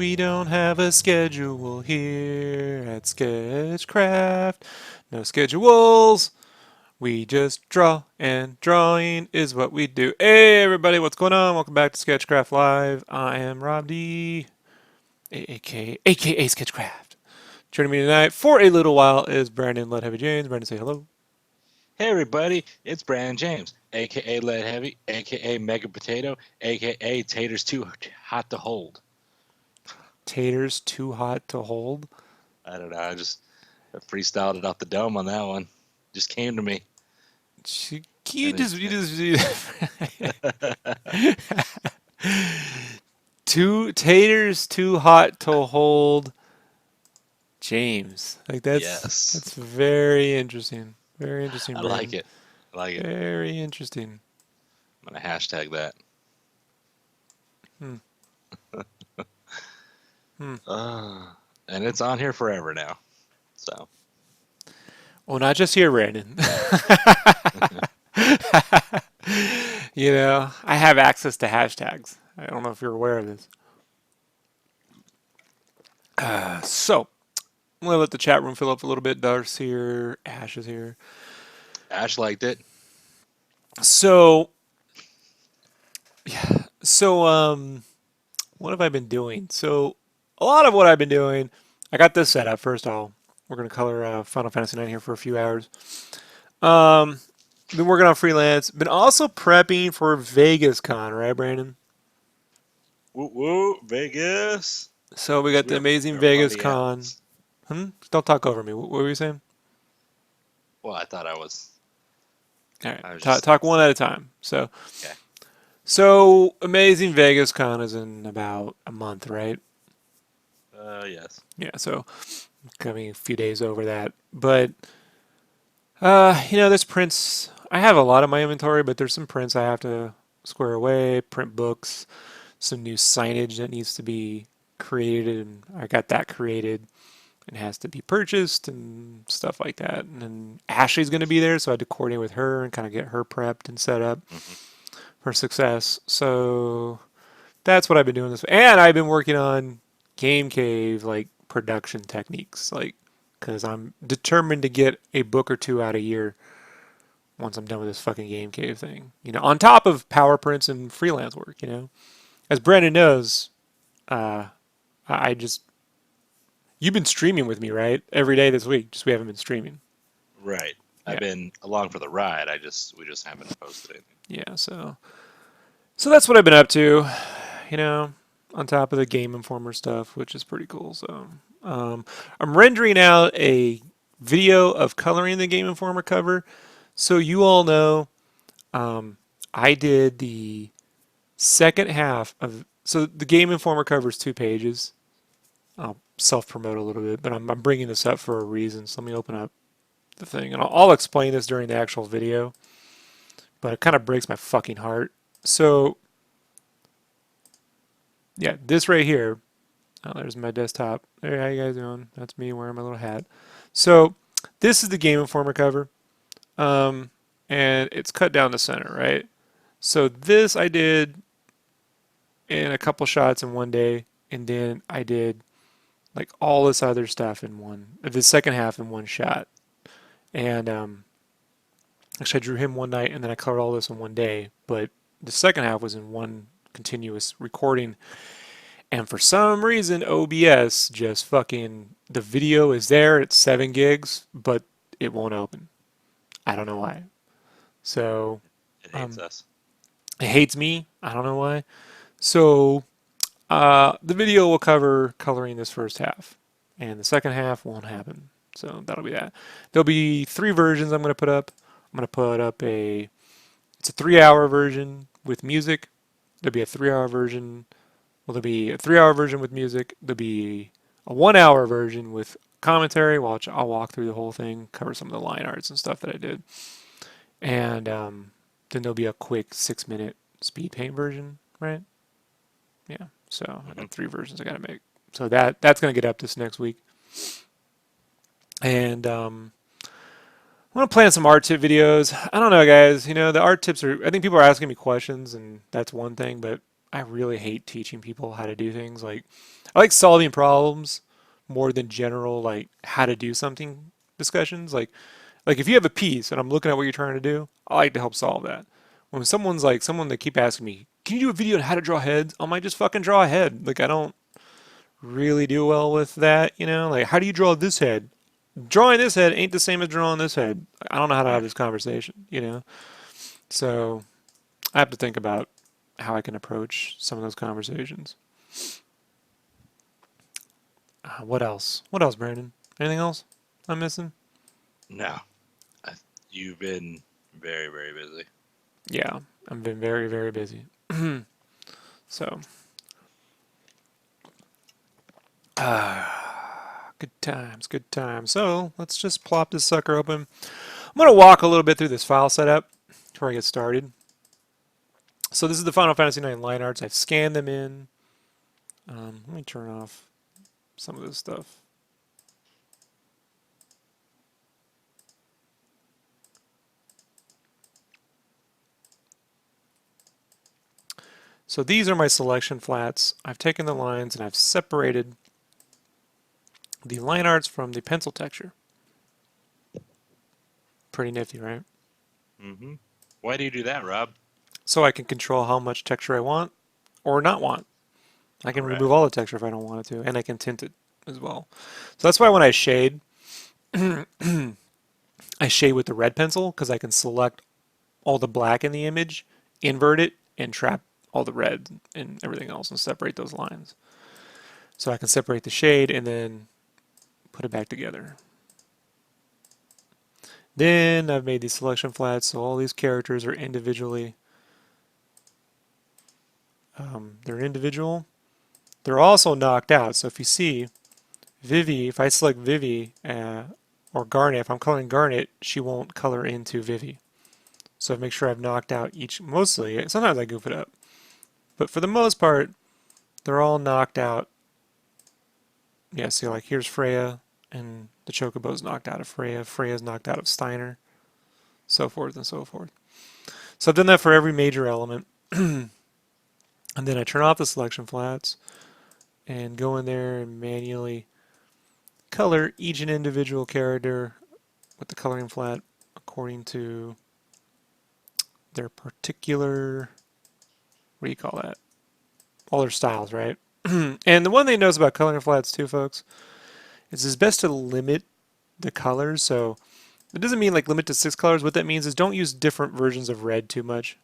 we don't have a schedule here at SketchCraft. No schedules. We just draw, and drawing is what we do. Hey everybody, what's going on? Welcome back to SketchCraft Live. I am Rob D, aka SketchCraft. Joining me tonight for a little while is Brandon Lead Heavy James. Brandon, say hello. Hey everybody, it's Brandon James, aka Lead Heavy, aka Mega Potato, aka Taters Too Hot to Hold. Taters too hot to hold. I don't know, I just freestyled it off the dome on that one. Just came to me. You And just two taters too hot to hold James. Like yes, that's very interesting. Very interesting, I like Brandon. it. I like it. Very interesting. I'm gonna hashtag that. Hmm. Hmm. And it's on here forever now. So Well, not just here, Brandon. I have access to hashtags. I don't know if you're aware of this. So, I'm going to let the chat room fill up a little bit. Dar's here. Ash is here. Ash liked it. So, yeah. So, what have I been doing? So, a lot of what I've been doing, I got this set up. First of all, we're going to color Final Fantasy IX here for a few hours. Been working on freelance. Been also prepping for Vegas Con, right, Brandon? Woo woo, Vegas. So we got the amazing We are Vegas party Con. animals. Don't talk over me. What were you saying? Well, I thought I was. All right, I was talk, just talk one at a time. So, okay. so amazing Vegas Con is in about a month, right? Yes. Yeah. So coming a few days over that, but there's prints. I have a lot of my inventory, but there's some prints I have to square away. Print books, some new signage that needs to be created, and I got that created. It has to be purchased and stuff like that. And then Ashley's going to be there, so I had to coordinate with her and kind of get her prepped and set up Mm-hmm. for success. So that's what I've been doing this. And I've been working on Game Cave like production techniques, like because I'm determined to get a book or two out a year once I'm done with this fucking Game Cave thing. On top of power prints and freelance work. As Brandon knows, uh, I just you've been streaming with me, right? Every day this week. Just we haven't been streaming. Right. I've Yeah. been along for the ride. We just haven't posted anything. Yeah. So that's what I've been up to. You know, on top of the Game Informer stuff, which is pretty cool. So I'm rendering out a video of coloring the Game Informer cover. So you all know, I did the second half of. So the Game Informer cover is 2 pages. I'll self promote a little bit, but I'm bringing this up for a reason. So let me open up the thing, and I'll explain this during the actual video. But it kind of breaks my fucking heart. So yeah, this right here. Oh, there's my desktop. Hey, how you guys doing? That's me wearing my little hat. So this is the Game Informer cover, um, and it's cut down the center, right? So this I did in a couple shots in one day, and then I did like all this other stuff in the second half in one shot. And actually, I drew him one night, and then I colored all this in one day. But the second half was in one continuous recording. And for some reason, OBS just fucking the video is there. It's 7 gigs, but it won't open. I don't know why. So It hates um, us. it hates me. I don't know why. So the video will cover coloring this first half, and the second half won't happen. So that'll be that. There'll be 3 versions I'm going to put up. I'm going to put up it's a 3-hour version with music. There'll be a 3-hour version. Well, there'll be a 3-hour version with music. There'll be a 1-hour version with commentary. I'll walk through the whole thing, cover some of the line arts and stuff that I did. And then there'll be a quick 6-minute speed paint version, right? Yeah. So I Mm-hmm. got 3 versions I got to make. So that's going to get up this next week. And I want to plan some art tip videos. I don't know, guys. The art tips are. I think people are asking me questions, and that's one thing. But I really hate teaching people how to do things. Like, I like solving problems more than general like how to do something discussions. Like if you have a piece and I'm looking at what you're trying to do, I like to help solve that. When someone's like someone that keep asking me, "Can you do a video on how to draw heads?" I might just fucking draw a head. Like I don't really do well with that, you know? Like how do you draw this head? Drawing this head ain't the same as drawing this head. I don't know how to have Right. this conversation, you know? So I have to think about how I can approach some of those conversations. What else? What else, Brandon? Anything else I'm missing? No, I, you've been very, very busy. Yeah, I've been very, very busy. So, good times, good times. So, let's just plop this sucker open. I'm going to walk a little bit through this file setup before I get started. So, this is the Final Fantasy IX line arts. I've scanned them in. Let me turn off some of this stuff. So these are my selection flats. I've taken the lines and I've separated the line arts from the pencil texture. Pretty nifty, right? Mm-hmm. Why do you do that, Rob? So I can control how much texture I want or not want. I All can right. remove all the texture if I don't want it to, and I can tint it as well. So that's why when I shade, I shade with the red pencil because I can select all the black in the image, invert it, and trap all the red and everything else and separate those lines. So I can separate the shade and then put it back together. Then I've made these selection flats, so all these characters are individually, they're individual. They're also knocked out. So if you see Vivi, if I select Vivi or Garnet, if I'm coloring Garnet, she won't color into Vivi. So I make sure I've knocked out each, mostly, sometimes I goof it up. But for the most part, they're all knocked out. Yeah, see, like here's Freya, and the Chocobo's knocked out of Freya. Freya's knocked out of Steiner, so forth and so forth. So I've done that for every major element. And then I turn off the selection flats and go in there and manually color each and individual character with the coloring flat according to their particular, what do you call that? All their styles, right? And the one thing knows about coloring flats too, folks, is it's best to limit the colors. So it doesn't mean like limit to 6 colors. What that means is don't use different versions of red too much.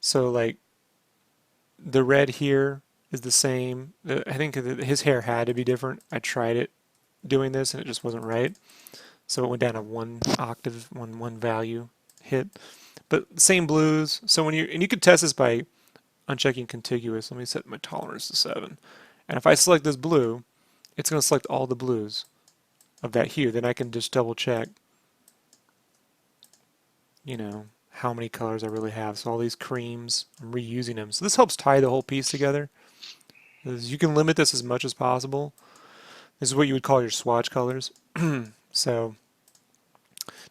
So like the red here is the same. I think his hair had to be different. I tried it doing this and it just wasn't right. So it went down to one octave, one value hit. But same blues. So when you could test this by unchecking contiguous. Let me set my tolerance to 7. And if I select this blue, it's going to select all the blues of that hue. Then I can just double check, you know, how many colors I really have. So all these creams, I'm reusing them. So this helps tie the whole piece together. You can limit this as much as possible. This is what you would call your swatch colors. So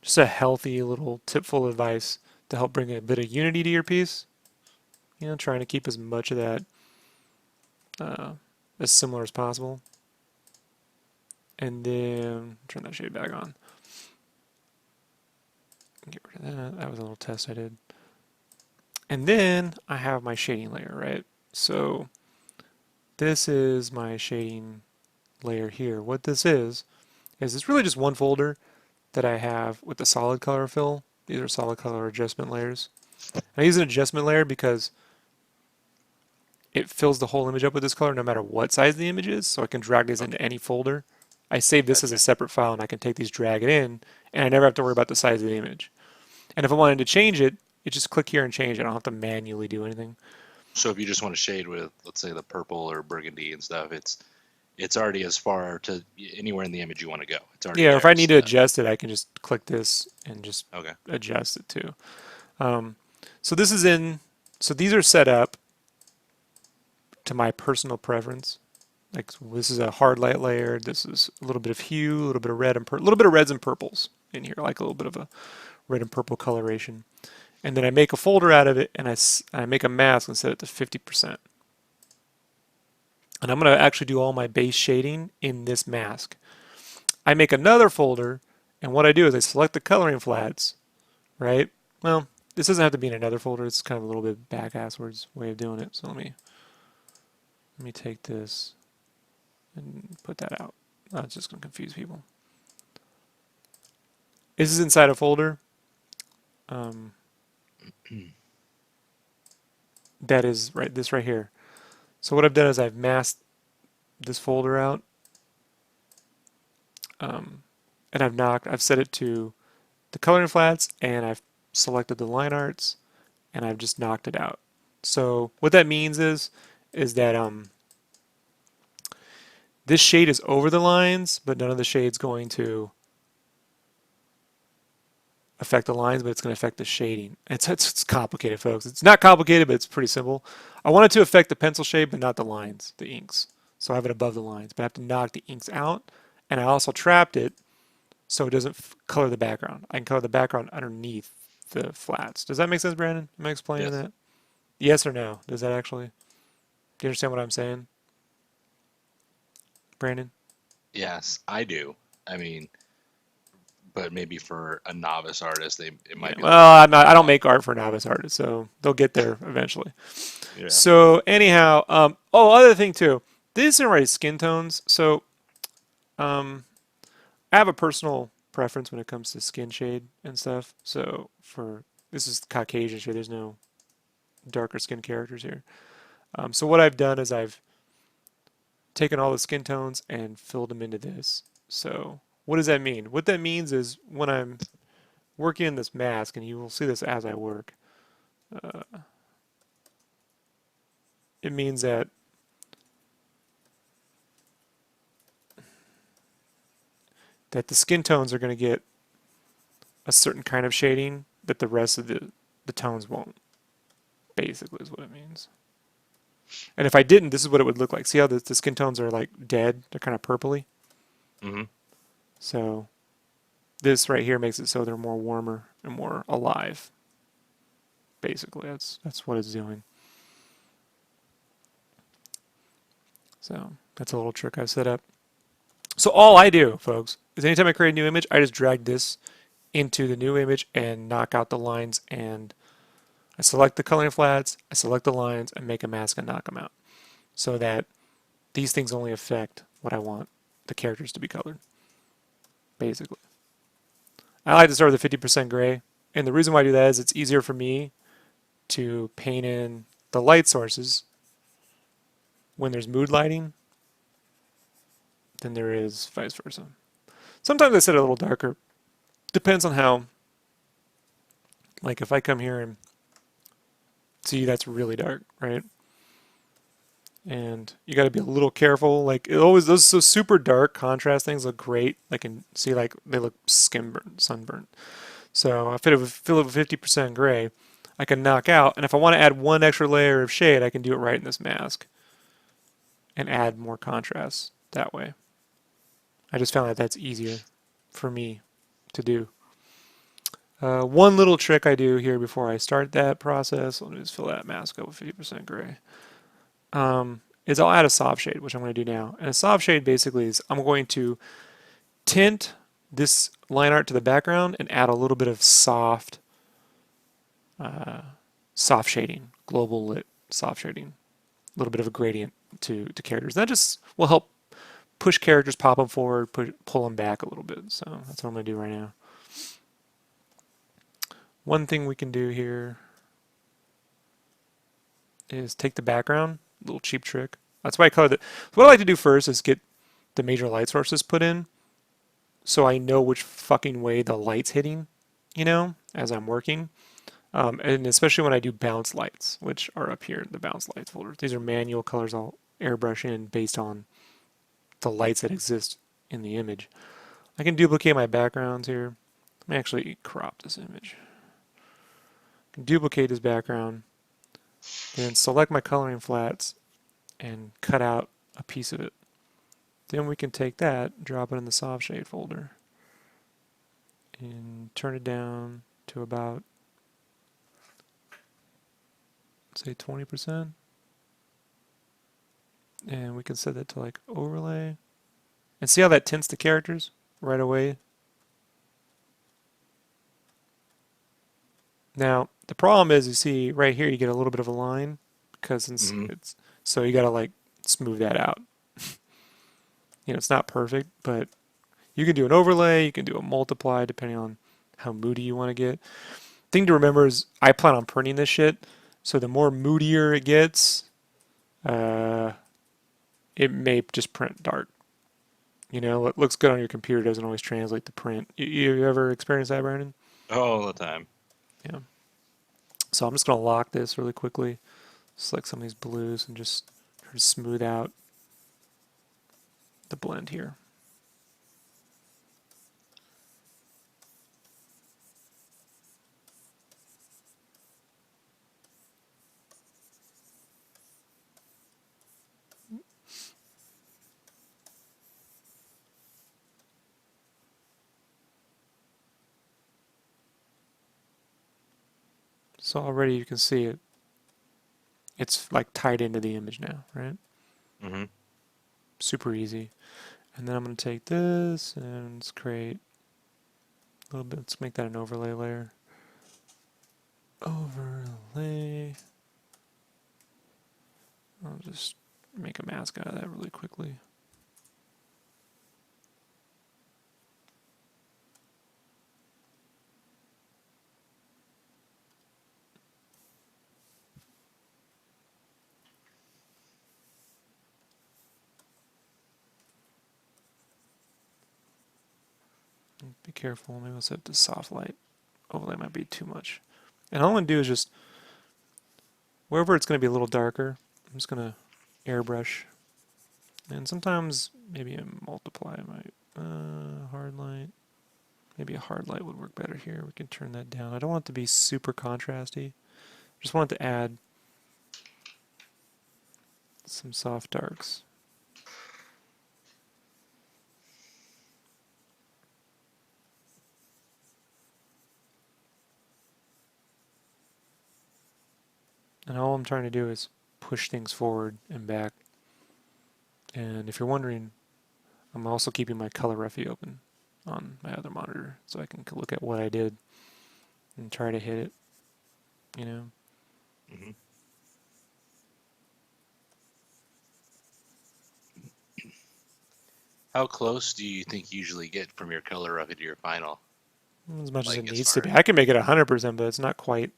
just a healthy little tipful advice to help bring a bit of unity to your piece. You know, trying to keep as much of that as similar as possible. And then turn that shade back on. Get rid of that. That was a little test I did. And then I have my shading layer, right? So this is my shading layer here. What this is it's really just one folder that I have with the solid color fill. These are solid color adjustment layers. I use an adjustment layer because it fills the whole image up with this color no matter what size the image is, so I can drag these Okay. into any folder. I save this as a Gotcha. separate file and I can take these, drag it in, and I never have to worry about the size of the image. And if I wanted to change it, you just click here and change it. I don't have to manually do anything. So if you just want to shade with, let's say, the purple or burgundy and stuff, it's already as far to anywhere in the image you want to go. It's already Yeah, or if there. I It's need to adjust it, I can just click this and just okay. adjust it too. Um, so this is in, so these are set up to my personal preference. Like this is a hard light layer. This is a little bit of hue, a little bit of red and a little bit of reds and purples in here, like a little bit of a red and purple coloration. And then I make a folder out of it, and I make a mask and set it to 50%. And I'm going to actually do all my base shading in this mask. I make another folder, and what I do is I select the coloring flats, right? Well, this doesn't have to be in another folder. It's kind of a little bit back-asswards way of doing it. So let me take this and put that out. That's just going to confuse people. This is inside a folder. That is this right here. So what I've done is I've masked this folder out, and I've set it to the coloring flats, and I've selected the line arts, and I've just knocked it out. So what that means is that this shade is over the lines, but none of the shade's going to affect the lines, but it's going to affect the shading. It's complicated, folks. It's not complicated, but it's pretty simple. I want it to affect the pencil shade, but not the lines, the inks. So I have it above the lines, but I have to knock the inks out, and I also trapped it so it doesn't color the background. I can color the background underneath the flats. Does that make sense, Brandon? Am I explaining Yes. that? Yes or no? Does that actually? Do you understand what I'm saying, Brandon? Yes, I do. I mean, but maybe for a novice artist, it Yeah. might be a little Well, bit I'm not. I don't long. make art for novice artists, so they'll get there eventually. Yeah. So anyhow, other thing too. These are my skin tones. So um, I have a personal preference when it comes to skin shade and stuff. So for this is Caucasian shade. There's no darker skin characters here. So what I've done is I've taken all the skin tones and filled them into this. So what does that mean? What that means is when I'm working in this mask, and you will see this as I work, uh, it means that the skin tones are going to get a certain kind of shading that the rest of the tones won't, basically is what it means. And if I didn't, this is what it would look like. See how the skin tones are like dead? They're kind of purpley. Hmm. So this right here makes it so they're more warmer and more alive. Basically, that's what it's doing. So that's a little trick I've set up. So all I do, folks, is anytime I create a new image, I just drag this into the new image and knock out the lines, and I select the coloring flats, I select the lines, and make a mask and knock them out. So that these things only affect what I want the characters to be colored, basically. I like to start with a 50% gray, and the reason why I do that is it's easier for me to paint in the light sources when there's mood lighting than there is vice versa. Sometimes I set it a little darker. Depends on how, like if I come here and see that's really dark, right? And you got to be a little careful. Like it always, those so super dark contrast things look great. I can see like they look skin burnt, sunburnt. So I fill it with 50% gray. I can knock out, and if I want to add one extra layer of shade, I can do it right in this mask and add more contrast that way. I just found that that's easier for me to do. One little trick I do here before I start that process, let me just fill that mask up with 50% gray, is I'll add a soft shade, which I'm going to do now. And a soft shade basically is I'm going to tint this line art to the background and add a little bit of soft shading, global lit soft shading, a little bit of a gradient to characters. That just will help push characters, pop them forward, pull them back a little bit. So that's what I'm going to do right now. One thing we can do here is take the background, little cheap trick. That's why I color it. What I like to do first is get the major light sources put in so I know which fucking way the light's hitting, as I'm working. And especially when I do bounce lights, which are up here in the bounce lights folder. These are manual colors I'll airbrush in based on the lights that exist in the image. I can duplicate my backgrounds here. Let me actually crop this image. I can duplicate this background, then select my coloring flats and cut out a piece of it. Then we can take that, drop it in the soft shade folder, and turn it down to about say 20%. And we can set that to like overlay. And see how that tints the characters right away? Now, the problem is, you see right here, you get a little bit of a line because Hmm. it's so you got to like smooth that out. It's not perfect, but you can do an overlay, you can do a multiply depending on how moody you want to get. Thing to remember is I plan on printing this shit, so the more moodier it gets, uh, it may just print dark. What looks good on your computer doesn't always translate to print. You ever experienced that, Brandon? All the time. Yeah. So I'm just going to lock this really quickly, select some of these blues, and just try to smooth out the blend here. So already you can see it. It's like tied into the image now, right? Hmm. Super easy. And then I'm going to take this and let's create a little bit. Let's make that an overlay layer. Overlay. I'll just make a mask out of that really quickly. Be careful. Maybe I'll set the soft light. Overlay might be too much. And all I'm going to do is just, wherever it's going to be a little darker, I'm just going to airbrush. And sometimes maybe a multiply might, hard light. Maybe a hard light would work better here. We can turn that down. I don't want it to be super contrasty. Just want it to add some soft darks. And all I'm trying to do is push things forward and back. And if you're wondering, I'm also keeping my color refi open on my other monitor so I can look at what I did and try to hit it, you know. Hmm. How close do you think you usually get from your color up into your final? As much as it Like as needs to far be. I can make it 100%, but it's not quite.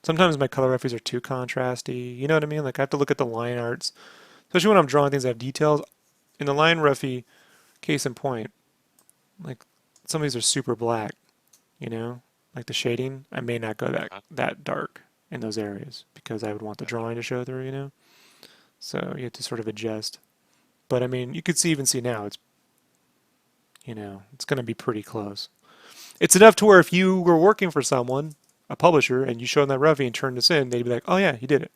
Sometimes my color refis are too contrasty. You know what I mean? Like I have to look at the line arts, especially when I'm drawing things that have details. In the line refi, case in point, like some of these are super black, you know, like the shading. I may not go that dark in those areas because I would want the drawing to show through, you know. So you have to sort of adjust. But I mean, you could even see now it's going to be pretty close. It's enough to where if you were working for someone, a publisher, and you showed them that roughie and turned this in, they'd be like, "Oh yeah, you did it."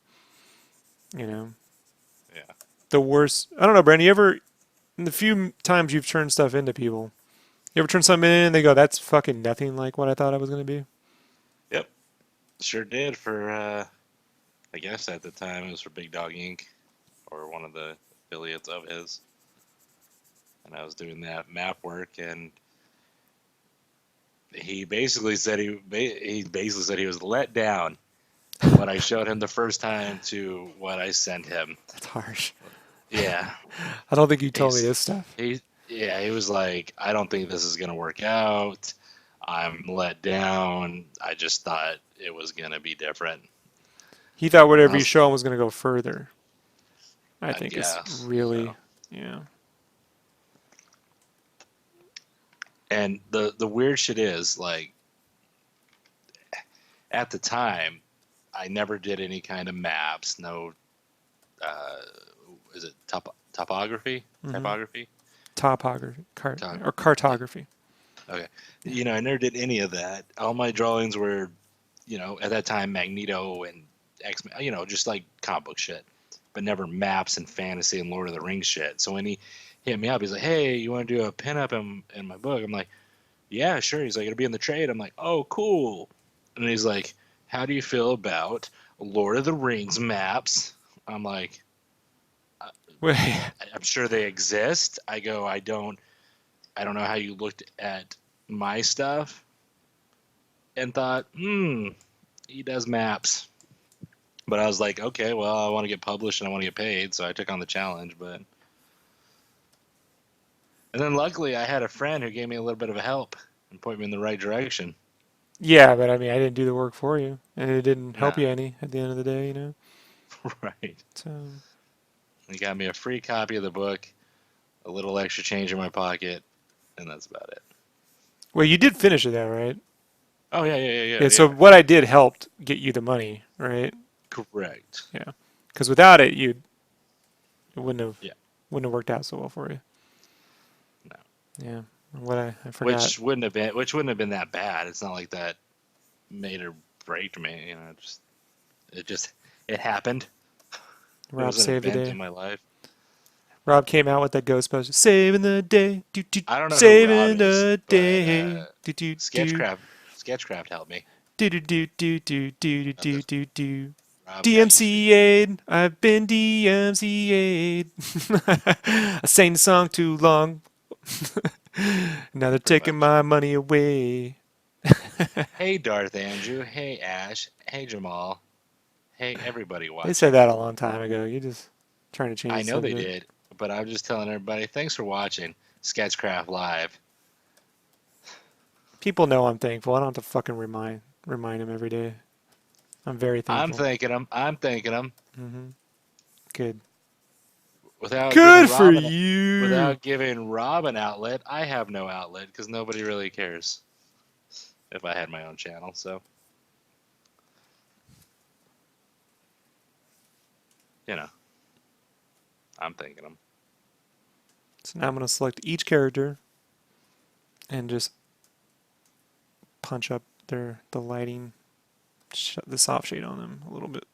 You know, Yeah. the worst. I don't know, Brandon. You ever, in the few times you've turned stuff into people, you ever turn something in and they go, "That's fucking nothing like what I thought it was going to be." Yep. Sure did for I guess at the time it was for Big Dog Inc. or one of the affiliates of his. And I was doing that map work and he basically said he was let down from what I showed him the first time to what I sent him. That's harsh. Yeah. I don't think you told me He's this stuff. he was like, I don't think this is gonna work out. I'm let down. I just thought it was gonna be different. He thought And I whatever you was, show him was going to go further. I I think is guess really, so. yeah. And the weird shit is like at the time, I never did any kind of maps. No, uh, is it topography? Mm-hmm. Typography? Topography, Top, or yeah. cartography. Okay. Yeah. I never did any of that. All my drawings were, at that time Magneto and X, just like comic book shit, but never maps and fantasy and Lord of the Rings shit. So when he hit me up, he's like, "Hey, you want to do a pinup in my book?" I'm like, "Yeah, sure." He's like, "It'll be in the trade." I'm like, "Oh, cool." And he's like, "How do you feel about Lord of the Rings maps. I'm like, Wait, I'm sure they exist. I go, I don't know how you looked at my stuff and thought, he does maps. But I was like, okay, well, I want to get published and I want to get paid, so I took on the challenge. And then luckily, I had a friend who gave me a little bit of a help and pointed me in the right direction. yeah, but I mean, I didn't do the work for you, and it didn't help Nah, you any at the end of the day, you know. right. So, He got me a free copy of the book, a little extra change in my pocket, and that's about it. well, you did finish it though, right? Oh Yeah. So yeah. what I did helped get you the money, right? Correct. Yeah. Because without it, you it Yeah. wouldn't have worked out so well for you. No. Yeah. What I forgot. Which wouldn't have been that bad. It's not like that made or break me. You know, it just it happened. It Rob was an saved the event in day. my life. Rob came out with that Ghostbusters, saving the day, I don't know who Rob saving is, the but day, do do do Sketchcraft helped me. do do do do do do Got do this. do do. Rob got you sweet. DMCA'd, I've been DMCA'd. I sang the song too long. Now they're Pretty taking much. my money away. Hey Darth Andrew. Hey Ash. Hey Jamal. Hey everybody They said watching. that a long time ago. You're just trying to change I the know they subject. did, but I'm just telling everybody. Thanks for watching Sketchcraft Live. People know I'm thankful. I don't have to fucking remind them every day. I'm very I'm thankful. thanking them. I'm thanking them Hmm. Good. without giving Good for Rob you. without giving Rob an outlet. I have no outlet because nobody really cares if I had my own channel. So you know, I'm thanking them. So now I'm going to select each character and just punch up the lighting, the soft shade on them a little bit.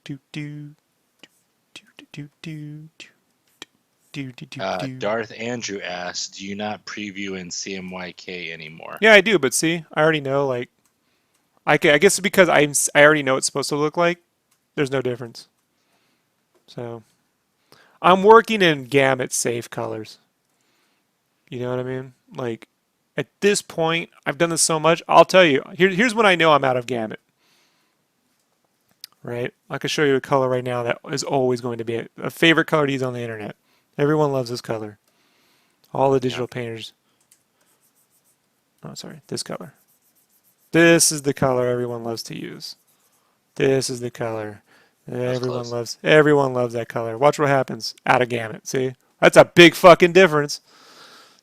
Do do do do do do do do do do. Darth Andrew asks, "Do you not preview in CMYK anymore?" Yeah, I do, but see, I already know. Like, I guess it's because I already know what it's supposed to look like. There's no difference. So I'm working in gamut safe colors. You know what I mean? Like at this point, I've done this so much. I'll tell you. Here's when I know I'm out of gamut. Right? I can show you a color right now that is always going to be a favorite color to use on the internet. Everyone loves this color. All the Yeah, digital painters. Oh, sorry, this color. This is the color everyone loves to use. This is the color that was everyone close. loves. Everyone loves that color. Watch what happens. Out of gamut. See? That's a big fucking difference.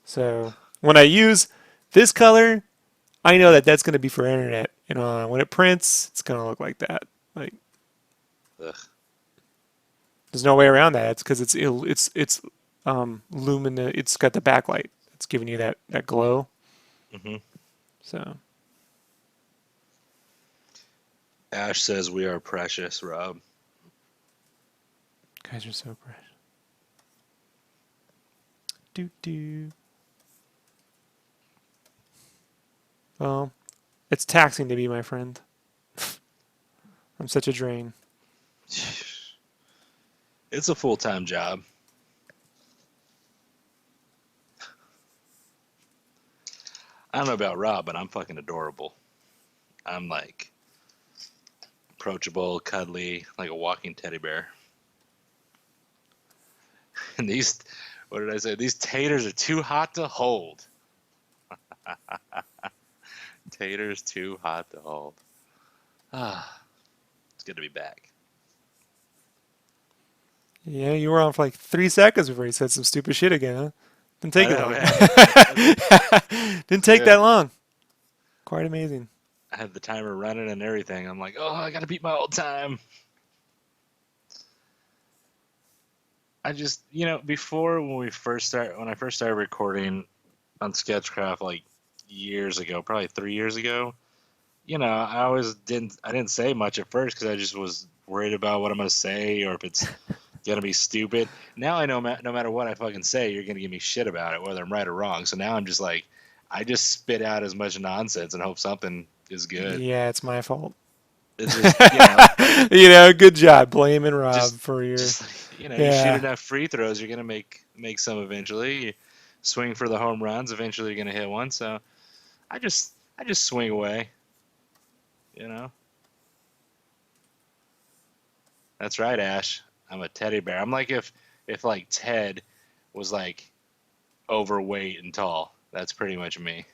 So when I use this color, I know that that's going to be for internet. You know, when it prints, it's going to look like that. Like Ugh. there's no way around that. It's because it's luminous. It's got the backlight. It's giving you that glow. Hmm. So Ash says we are precious, Rob. guys are so precious. Do do. Well, it's taxing to be my friend. I'm such a drain. It's a full-time job. I don't know about Rob, but I'm fucking adorable. I'm like approachable, cuddly, like a walking teddy bear. And these, what did I say? These taters are too hot to hold. Taters too hot to hold. Ah, it's good to be back. Yeah, you were on for like 3 seconds before you said some stupid shit again, huh? Didn't I take it know, long. man. Didn't take that Yeah, long. Quite amazing. I had the timer running and everything. I'm like, oh, I gotta beat my old time. I just, before when I first started recording on Sketchcraft like years ago, probably 3 years ago, I always didn't say much at first because I just was worried about what I'm gonna say or if it's gonna be stupid. Now I know no matter what I fucking say, you're gonna give me shit about it, whether I'm right or wrong. So now I'm just like, I just spit out as much nonsense and hope something is good. Yeah, it's my fault. It's just, Good job blaming Rob just for your. just like you shoot Yeah, enough free throws, you're gonna make some eventually. You swing for the home runs, eventually you're gonna hit one. So I just swing away. You know, that's right, Ash. I'm a teddy bear. I'm like if like Ted was like overweight and tall. That's pretty much me.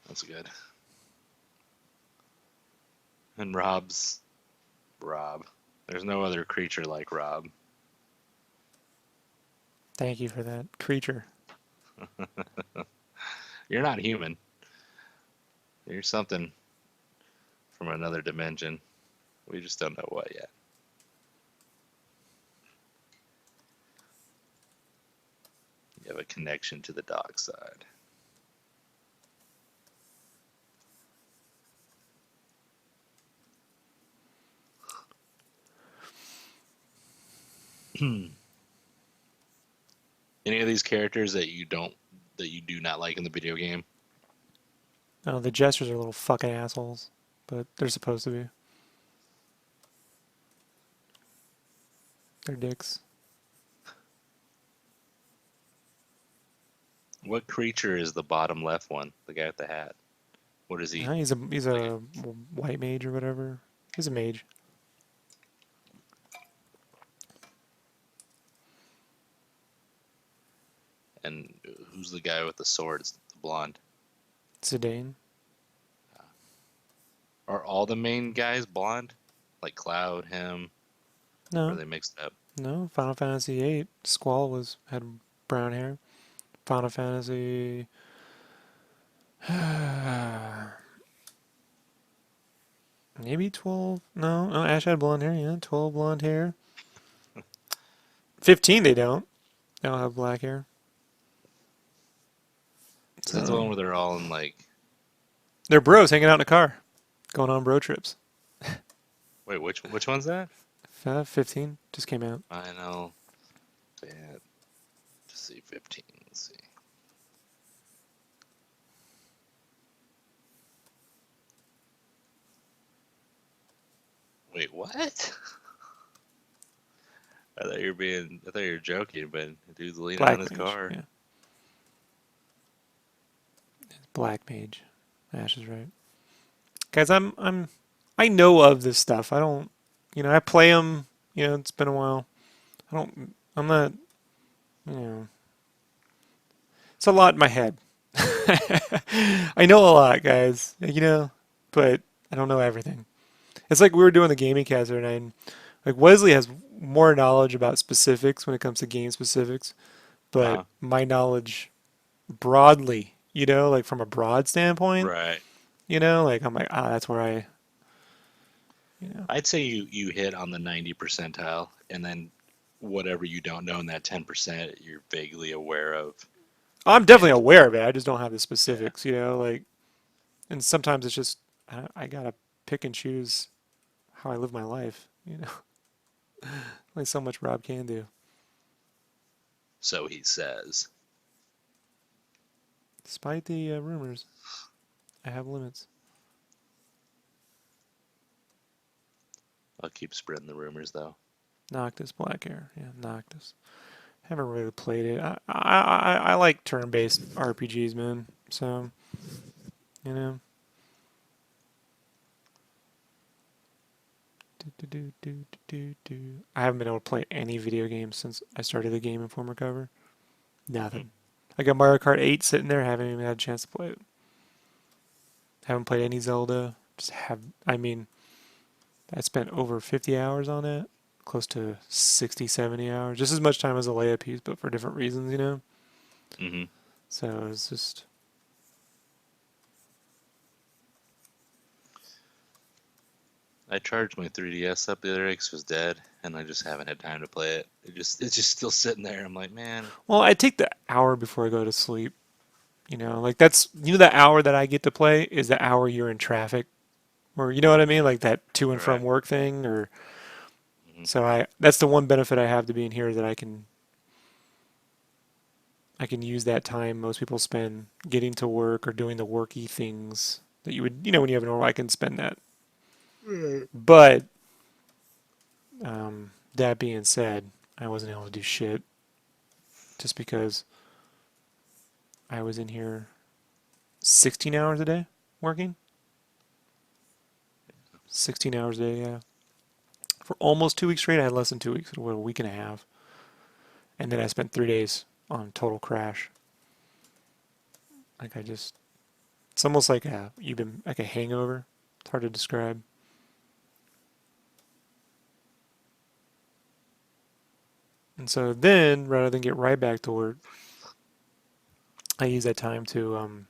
That's good. And Rob. There's no other creature like Rob. thank you for that, creature. You're not human. You're something from another dimension. We just don't know what yet. You have a connection to the dark side. Any of these characters that you do not like in the video game? Oh, the jesters are little fucking assholes, but they're supposed to be. They're dicks. What creature is the bottom left one? The guy with the hat. What is he? He's a Like, white mage or whatever. He's a mage. and who's the guy with the sword? It's the blonde. Zidane. Are all the main guys blonde? Like Cloud, him, or are No, they mixed up? no. Final Fantasy VIII. Squall had brown hair. Final Fantasy. Maybe 12. No, no. Ash had blonde hair. Yeah, 12 blonde hair. 15 they don't. They don't have black hair. Is that the one So where they're all in like? they're bros hanging out in a car, going on bro trips. Wait, which one's that? 15 just came out. I know. Bad. To see 15. Let's see. Wait, what? I thought you were joking, but the dude's leaning on Black his mage. car. Yeah, black mage. Ash is right. Guys, I know of this stuff. I don't, I play them. It's been a while. I'm not, you know, it's a lot in my head. I know a lot, guys. But I don't know everything. It's like we were doing the gaming cast the other night. And, like Wesley has more knowledge about specifics when it comes to game specifics, but Uh-huh. my knowledge broadly, like from a broad standpoint, Right. like I'm like, that's where you know. I'd say you hit on the 90 percentile, and then whatever you don't know in that 10%, you're vaguely aware of. I'm definitely And aware of it. I just don't have the yeah. specifics, like, and sometimes it's just I gotta pick and choose how I live my life. Only so much Rob can do. So he says. Despite the rumors, I have limits. I'll keep spreading the rumors though. Noctis, Black Air, yeah, Noctis. Haven't really played it. I like turn-based RPGs, man. So you know. I haven't been able to play any video games since I started the Game Informer cover. Hmm. Nothing. I got Mario Kart 8 sitting there. Haven't even had a chance to play it. Haven't played any Zelda. I mean, I spent over 50 hours on it. Close to 60, 70 hours. Just as much time as a layup piece, but for different reasons. Hmm. So it's just. I charged my 3DS up the other day because it was dead, and I just haven't had time to play it. It's just still sitting there. I'm like, man. Well, I take the hour before I go to sleep. You know, like that's the hour that I get to play is the hour you're in traffic, or you know what I mean, like that to and from Right. work thing. Or Hmm. so I that's the one benefit I have to being here that I can use that time most people spend getting to work or doing the worky things that you would when you have a normal. I can spend that, Right. but that being said, I wasn't able to do shit just because I was in here 16 hours a day working. 16 hours a day, yeah. For almost 2 weeks straight, I had less than 2 weeks, a week and a half. And then I spent 3 days on total crash. Like I just, it's almost like like a hangover. It's hard to describe. And so then, rather than get right back to work, I use that time to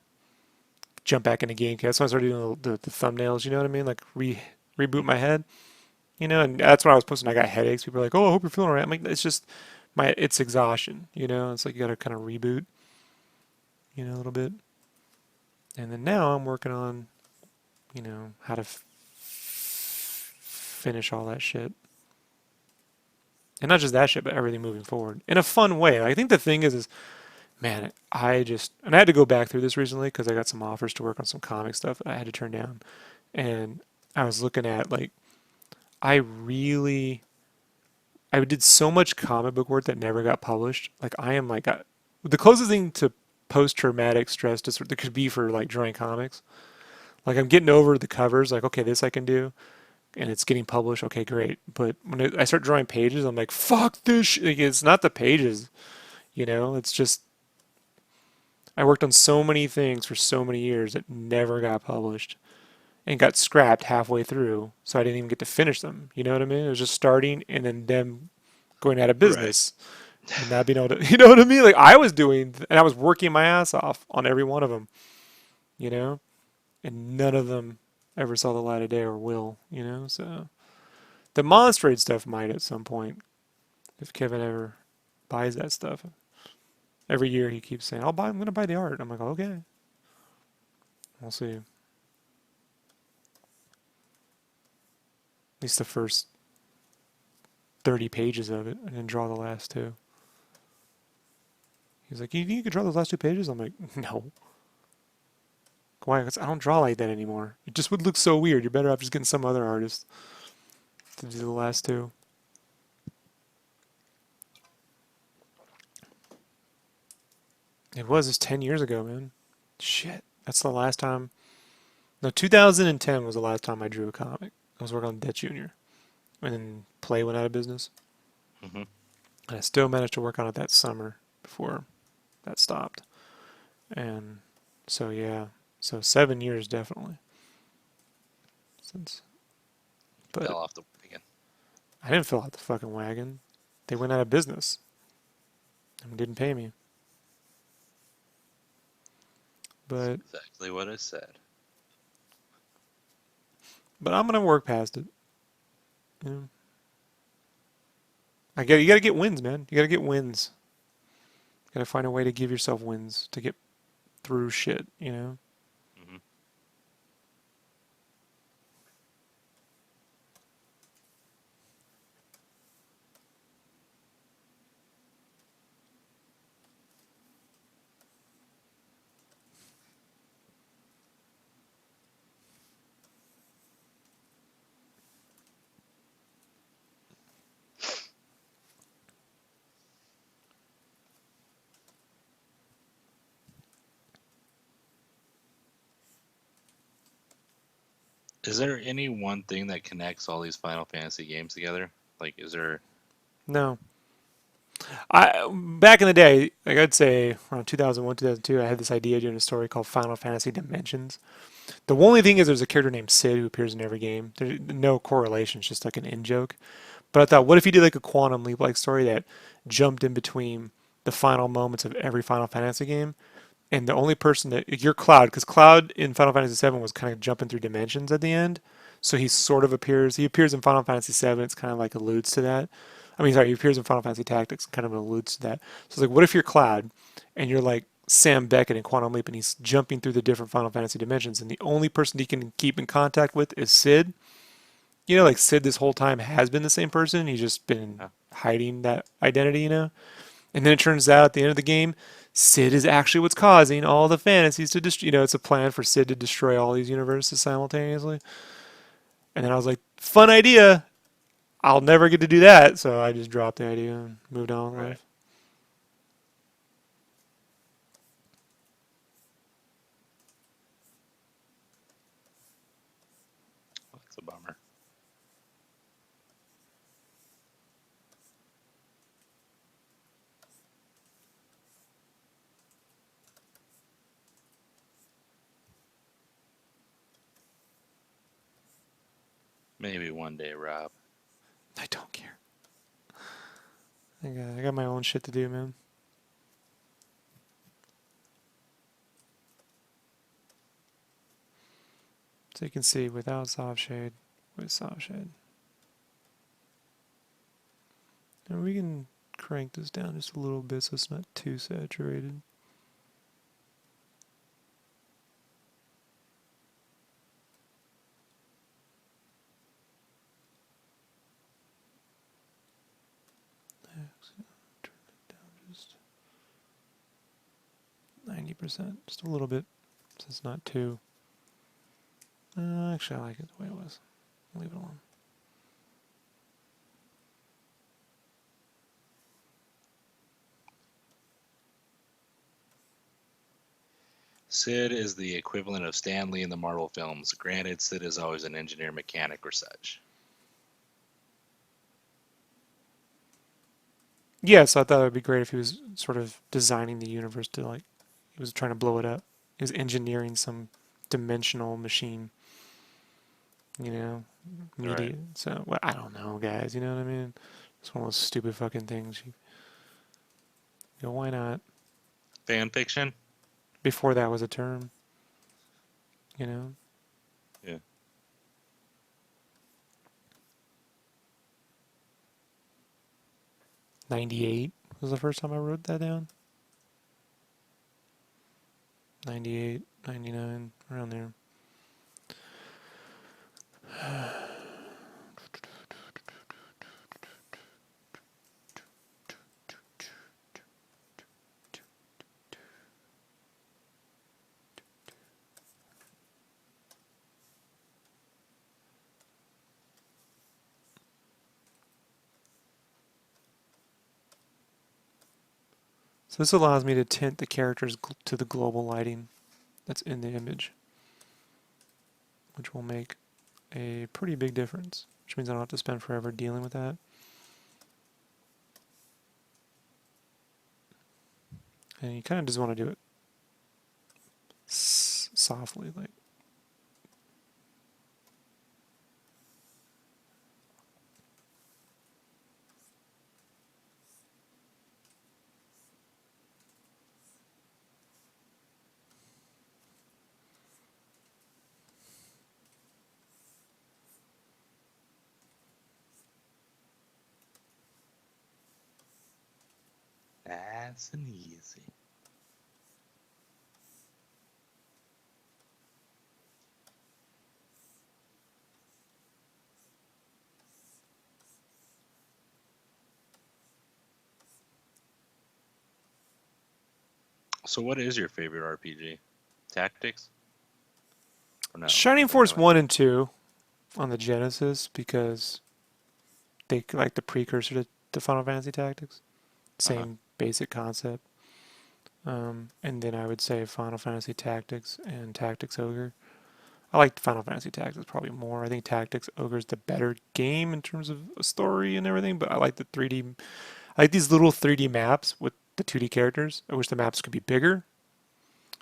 jump back into game. That's when I started doing the thumbnails. You know what I mean? Like reboot my head. And that's when I was posting. I got headaches. People are like, "Oh, I hope you're feeling all right." I'm like, it's just it's exhaustion. It's like you got to kind of reboot. A little bit. And then now I'm working on how to finish all that shit. And not just that shit, but everything moving forward in a fun way. I think the thing is man, and I had to go back through this recently because I got some offers to work on some comic stuff that I had to turn down. And I was looking at like, I really, I did so much comic book work that never got published. Like, I am like, the closest thing to post traumatic stress disorder that could be for like drawing comics. Like, I'm getting over the covers, like, okay, this I can do. And it's getting published. Okay, great. But when I start drawing pages, I'm like, fuck this shit. Like, it's not the pages, It's just I worked on so many things for so many years that never got published and got scrapped halfway through, so I didn't even get to finish them. You know what I mean? It was just starting and then them going out of Right. business and not being able to. You know what I mean? Like I was doing, and I was working my ass off on every one of them. You know, and none of them ever saw the light of day or will. So the Monstrade stuff might at some point if Kevin ever buys that stuff. Every year he keeps saying, "I'll buy. I'm going to buy the art." I'm like, "Okay, we'll see." At least the first 30 pages of it, and then draw the last two. He's like, you could draw those last 2 pages? I'm like, no. Why? 'Cause I don't draw like that anymore. It just would look so weird. You're better off just getting some other artist to do the last two. It was just 10 years ago, man. Shit. That's the last time. No, 2010 was the last time I drew a comic. I was working on Det Junior. And then Play went out of business. Hmm. And I still managed to work on it that summer before that stopped. And so, yeah. So 7 years definitely since. But Fell off the wagon. I didn't fill out the fucking wagon. They went out of business and didn't pay me. That's But exactly what I said. I'm gonna work past it. Yeah. You gotta get wins, man. You gotta get wins. You gotta find a way to give yourself wins to get through shit. Hmm. Is there any one thing that connects all these Final Fantasy games together? Like, is there? No. I back in the day, like I'd say around 2001, 2002, I had this idea of doing a story called Final Fantasy Dimensions. The only thing is there's a character named Sid who appears in every game. There's no correlation, it's just like an in joke. But I thought, what if you did like a Quantum Leap like story that jumped in between the final moments of every Final Fantasy game, and the only person that you're Cloud, because Cloud in Final Fantasy VII was kind of jumping through dimensions at the end, so he sort of appears. He appears in Final Fantasy VII. It's kind of like alludes to that. I mean, sorry, he appears in Final Fantasy Tactics, kind of alludes to that. So it's like, what if you're Cloud, and you're like Sam Beckett in Quantum Leap, and he's jumping through the different Final Fantasy dimensions, and the only person he can keep in contact with is Sid. You know, like Sid this whole time has been the same person. He's just been Huh. hiding that identity, you know? And then it turns out at the end of the game, Sid is actually what's causing all the fantasies to destroy. You know, it's a plan for Sid to destroy all these universes simultaneously. And then I was like, fun idea. I'll never get to do that. So I just dropped the idea and moved on with Right. life. That's a bummer. Maybe one day, Rob. I don't care. I got my own shit to do, man. So you can see without soft shade, with soft shade. And we can crank this down just a little bit so it's not too saturated. Turn it down just 90%, just a little bit, so it's not too. Actually, I like it the way it was. Leave it alone. Sid is the equivalent of Stan Lee in the Marvel films. Granted, Sid is always an engineer, mechanic, or such. Yeah, so I thought it would be great if he was sort of designing the universe to like, he was trying to blow it up. He was engineering some dimensional machine, you know, All right. media. So, well, I don't know, guys. You know what I mean? It's one of those stupid fucking things. You go, why not? Fan fiction? Before that was a term, you know. Yeah. 98 was the first time I wrote that down. 98, 99, around there. So this allows me to tint the characters to the global lighting that's in the image, which will make a pretty big difference, which means I don't have to spend forever dealing with that. And you kind of just want to do it softly, like. Nice and easy. So, what is your favorite RPG? Tactics? Or no? Shining Or Force no? 1 and 2 on the Genesis because they like the precursor to Final Fantasy Tactics. Uh huh. Same basic concept. And then I would say Final Fantasy Tactics and Tactics Ogre. I like Final Fantasy Tactics probably more. I think Tactics Ogre is the better game in terms of a story and everything, but I like the 3D. I like these little 3D maps with the 2D characters. I wish the maps could be bigger.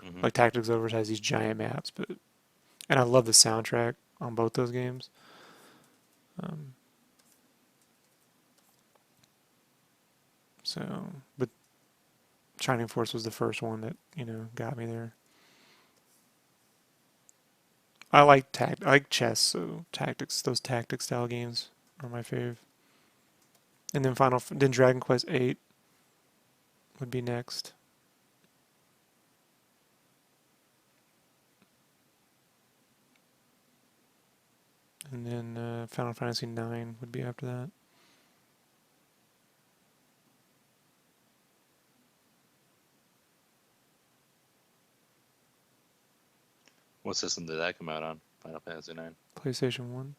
Mm-hmm. Like Tactics Ogre has these giant maps, but and I love the soundtrack on both those games. Um, but Shining Force was the first one that got me there. I like chess, so tactics. Those tactic style games are my fave. And then Dragon Quest 8 would be next. And then Final Fantasy 9 would be after that. What system did that come out on? Final Fantasy 9. PlayStation 1.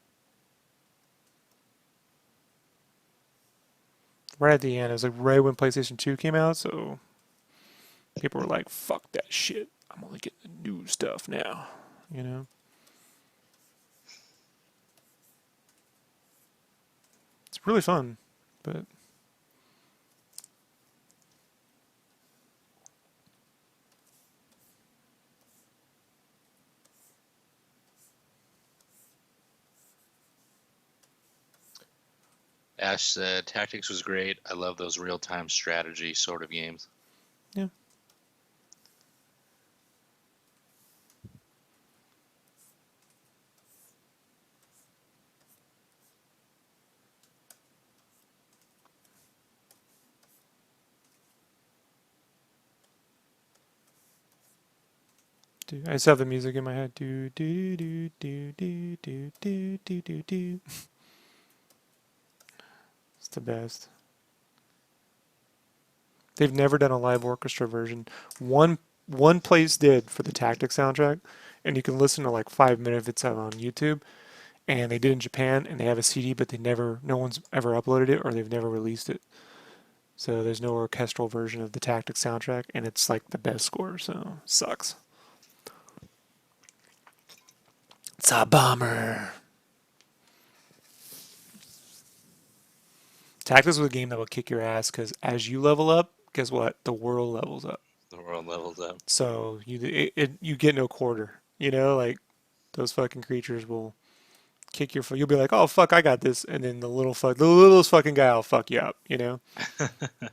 Right at the end. It was like right when PlayStation 2 came out, so people were like, fuck that shit. I'm only getting the new stuff now. You know? It's really fun, but Ash said Tactics was great. I love those real-time strategy sort of games. yeah. I just have the music in my head. Do do do do do do do do do do. It's the best. They've never done a live orchestra version. One place did for the Tactics soundtrack, and you can listen to like 5 minutes of it on YouTube. And they did in Japan, and they have a CD, but no one's ever uploaded it, or they've never released it. So there's no orchestral version of the Tactics soundtrack, and it's like the best score. So sucks. It's a bummer. Tactics was a game that will kick your ass because as you level up, guess what? The world levels up. The world levels up. So you get no quarter. You know, like those fucking creatures will kick your. You'll be like, oh fuck, I got this, and then the littlest fucking guy will fuck you up. You know,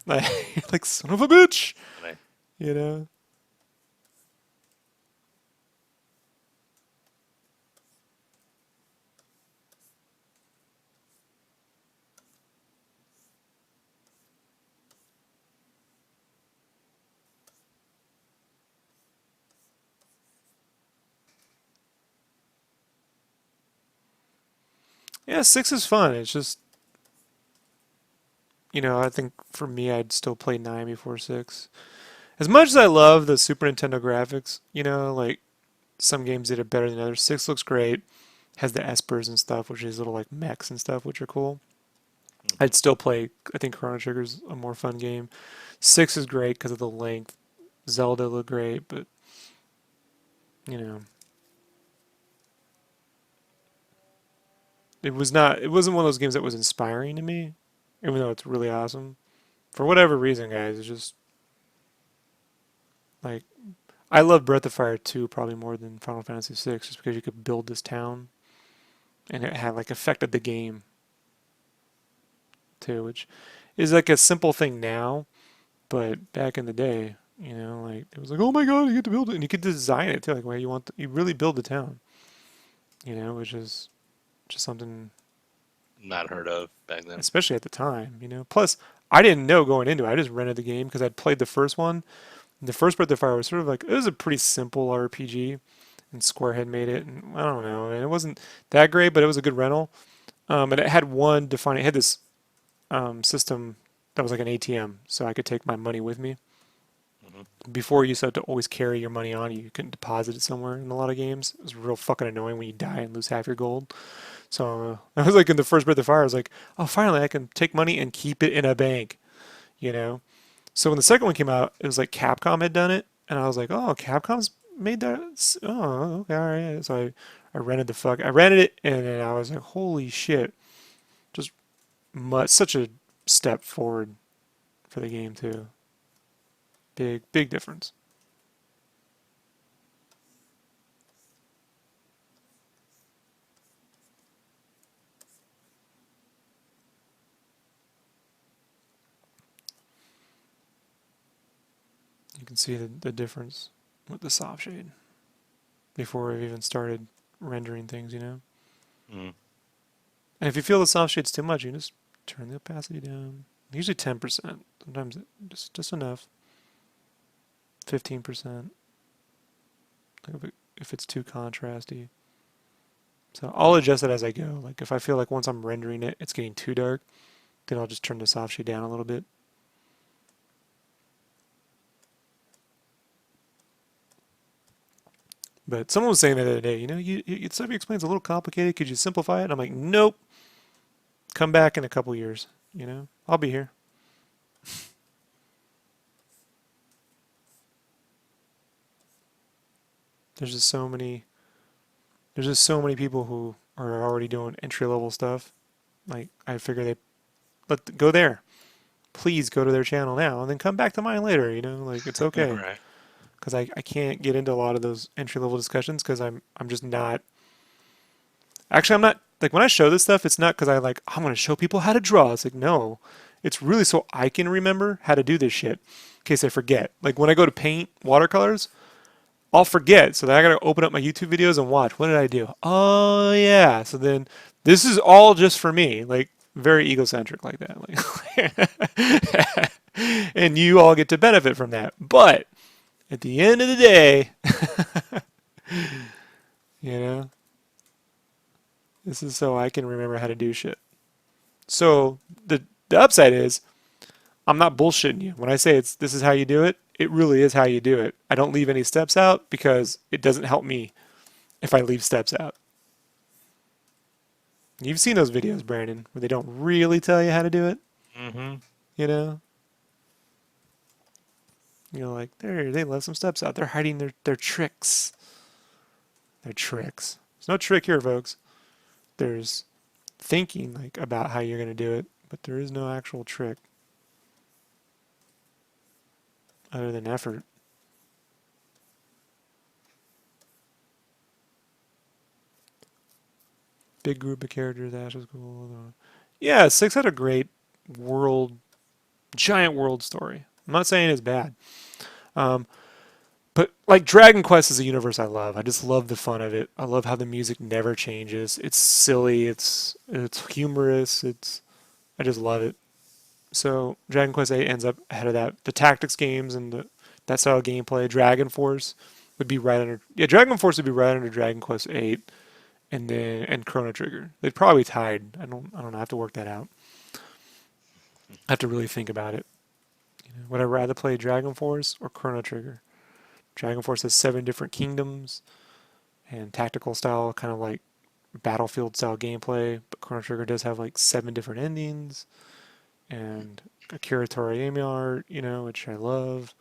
like son of a bitch. Right. You know. Yeah, 6 is fun. It's just, I think for me, I'd still play 9 before 6. As much as I love the Super Nintendo graphics, like some games did it better than others. 6 looks great, has the espers and stuff, which is little like mechs and stuff, which are cool. Mm-hmm. I'd still play, I think Chrono Trigger's a more fun game. 6 is great because of the length. Zelda looked great, but, you know, it wasn't one of those games that was inspiring to me, even though it's really awesome. For whatever reason, guys, it's just like I love Breath of Fire 2 probably more than Final Fantasy 6 just because you could build this town and it had like affected the game too, which is like a simple thing now, but back in the day, like it was like, oh my god, you get to build it and you could design it too, like where you really build the town, which is just something, Not heard of back then. especially at the time. Plus, I didn't know going into it. I just rented the game because I'd played the first one. And the first Breath of Fire was sort of like it was a pretty simple RPG, and Square had made it, and I don't know, and it wasn't that great, but it was a good rental. And it had one defining. It had this system that was like an ATM, so I could take my money with me. Mm-hmm. Before, you used to have to always carry your money on you. You couldn't deposit it somewhere in a lot of games. It was real fucking annoying when you die and lose half your gold. So I was like in the first Breath of Fire, I was like, oh, finally I can take money and keep it in a bank, you know. So when the second one came out, it was like Capcom had done it, and I was like, oh, Capcom's made that. Oh, okay, all right. So I rented it, and then I was like, holy shit, just such a step forward for the game too. Big, big difference. You can see the difference with the soft shade before we've even started rendering things. Mm. And if you feel the soft shade's too much, you can just turn the opacity down. Usually 10%. Sometimes just enough. 15%. If it's too contrasty. So I'll adjust it as I go. Like if I feel like once I'm rendering it, it's getting too dark, then I'll just turn the soft shade down a little bit. But someone was saying the other day, stuff you explain's a little complicated. Could you simplify it? And I'm like, nope. Come back in a couple years. I'll be here. There's just so many. There's just so many people who are already doing entry level stuff. Like I figure go there. Please go to their channel now and then come back to mine later. Like it's okay. Right. Because I can't get into a lot of those entry level discussions because I'm just not. Actually, I'm not like when I show this stuff. It's not because I'm going to show people how to draw. It's like no, it's really so I can remember how to do this shit in case I forget. Like when I go to paint watercolors, I'll forget. So then I got to open up my YouTube videos and watch. What did I do? Oh yeah. So then this is all just for me. Like very egocentric like that. Like, and you all get to benefit from that. But at the end of the day, you know, this is so I can remember how to do shit. So the upside is I'm not bullshitting you. When I say this is how you do it, it really is how you do it. I don't leave any steps out because it doesn't help me if I leave steps out. You've seen those videos, Brandon, where they don't really tell you how to do it. Mm-hmm. You know, like they left some steps out. They're hiding their tricks. Their tricks. There's no trick here, folks. There's thinking like about how you're going to do it, but there is no actual trick other than effort. Big group of characters. Ash was cool. Yeah, 6 had a great world, giant world story. I'm not saying it's bad. Um, but like Dragon Quest is a universe I love. I just love the fun of it. I love how the music never changes. It's silly. It's humorous. I just love it. So Dragon Quest 8 ends up ahead of that. The tactics games and that style of gameplay. Dragon Force would be right under. Yeah, Dragon Force would be right under Dragon Quest 8, and Chrono Trigger. They'd probably tied. I don't know. I have to work that out. I have to really think about it. Would I rather play Dragon Force or Chrono Trigger? Dragon Force has 7 different kingdoms and tactical style, kind of like Battlefield style gameplay, but Chrono Trigger does have like 7 different endings and Akira Toriyama art, which I love.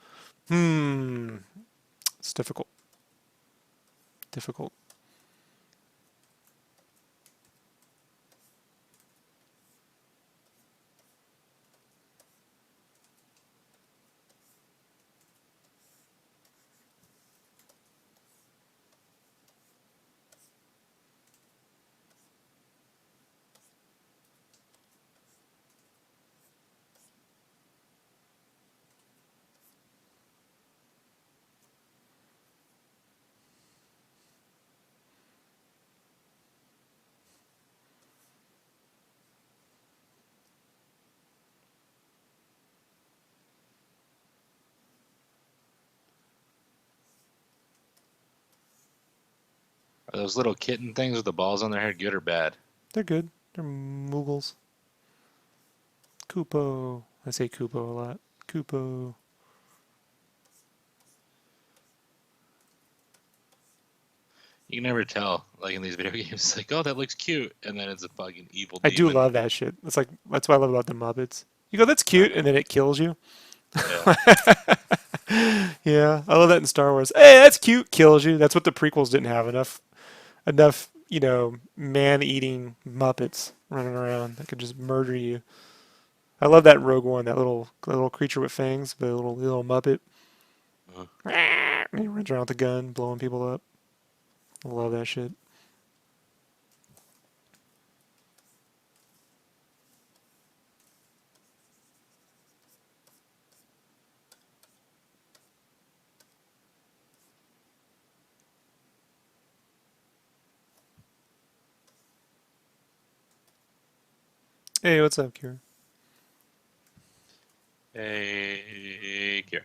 It's difficult. Difficult. Are those little kitten things with the balls on their head good or bad? They're good. They're Moogles. Koopo. I say Koopo a lot. Koopo. You can never tell, like in these video games, like, oh, that looks cute, and then it's a fucking evil I do demon. love that shit. That's what I love about the Muppets. You go, that's cute, and then it kills you. Yeah. Yeah, I love that in Star Wars. Hey, that's cute, kills you. That's what the prequels didn't have enough, man-eating Muppets running around that could just murder you. I love that in Rogue One, that little creature with fangs, the little Muppet. Uh, And he runs around with a gun, blowing people up. I love that shit. Hey, what's up, Kira? hey, Kira.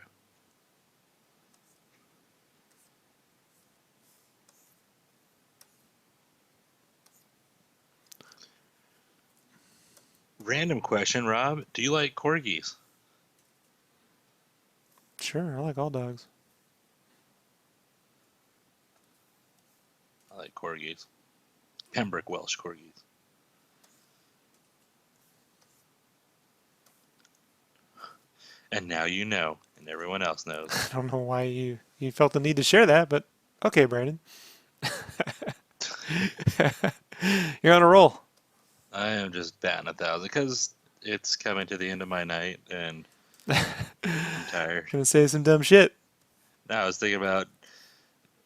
Random question, Rob. Do you like corgis? Sure, I like all dogs. I like corgis. Pembroke Welsh corgis. And now you know, and everyone else knows. I don't know why you felt the need to share that, but okay, Brandon. You're on a roll. I am just batting 1,000 because it's coming to the end of my night and I'm tired. Gonna say some dumb shit. Now I was thinking about,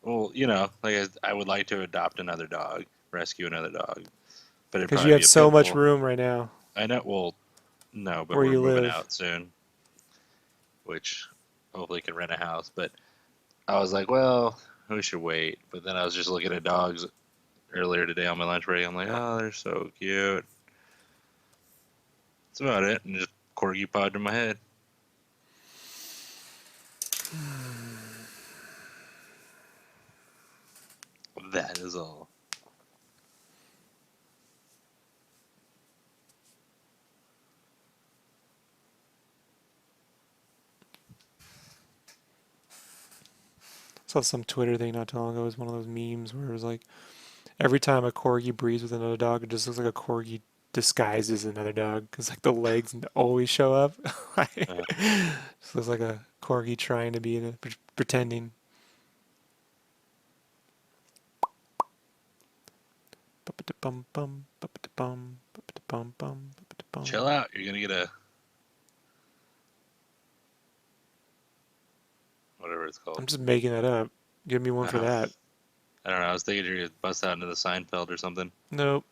well, like I would like to adopt another dog, rescue another dog, but it'd Because you probably have be a so pit much bull. room right now I know, well, no, but where we're you moving live. out soon, which hopefully can rent a house. But I was like, well, we should wait. But then I was just looking at dogs earlier today on my lunch break. I'm like, oh, they're so cute. That's about it. And just corgi popped in my head. That is all. Saw some Twitter thing not too long ago. It was one of those memes where it was like every time a corgi breeds with another dog, it just looks like a corgi disguised as another dog because like the legs always show up. Uh, Just looks like a corgi trying to be pretending. Bum bum bum bum. chill out. You're gonna get a whatever it's I'm called. just making that up. Give me one for Oh, that. I don't know. I was thinking you're gonna bust out into the Seinfeld or something. Nope.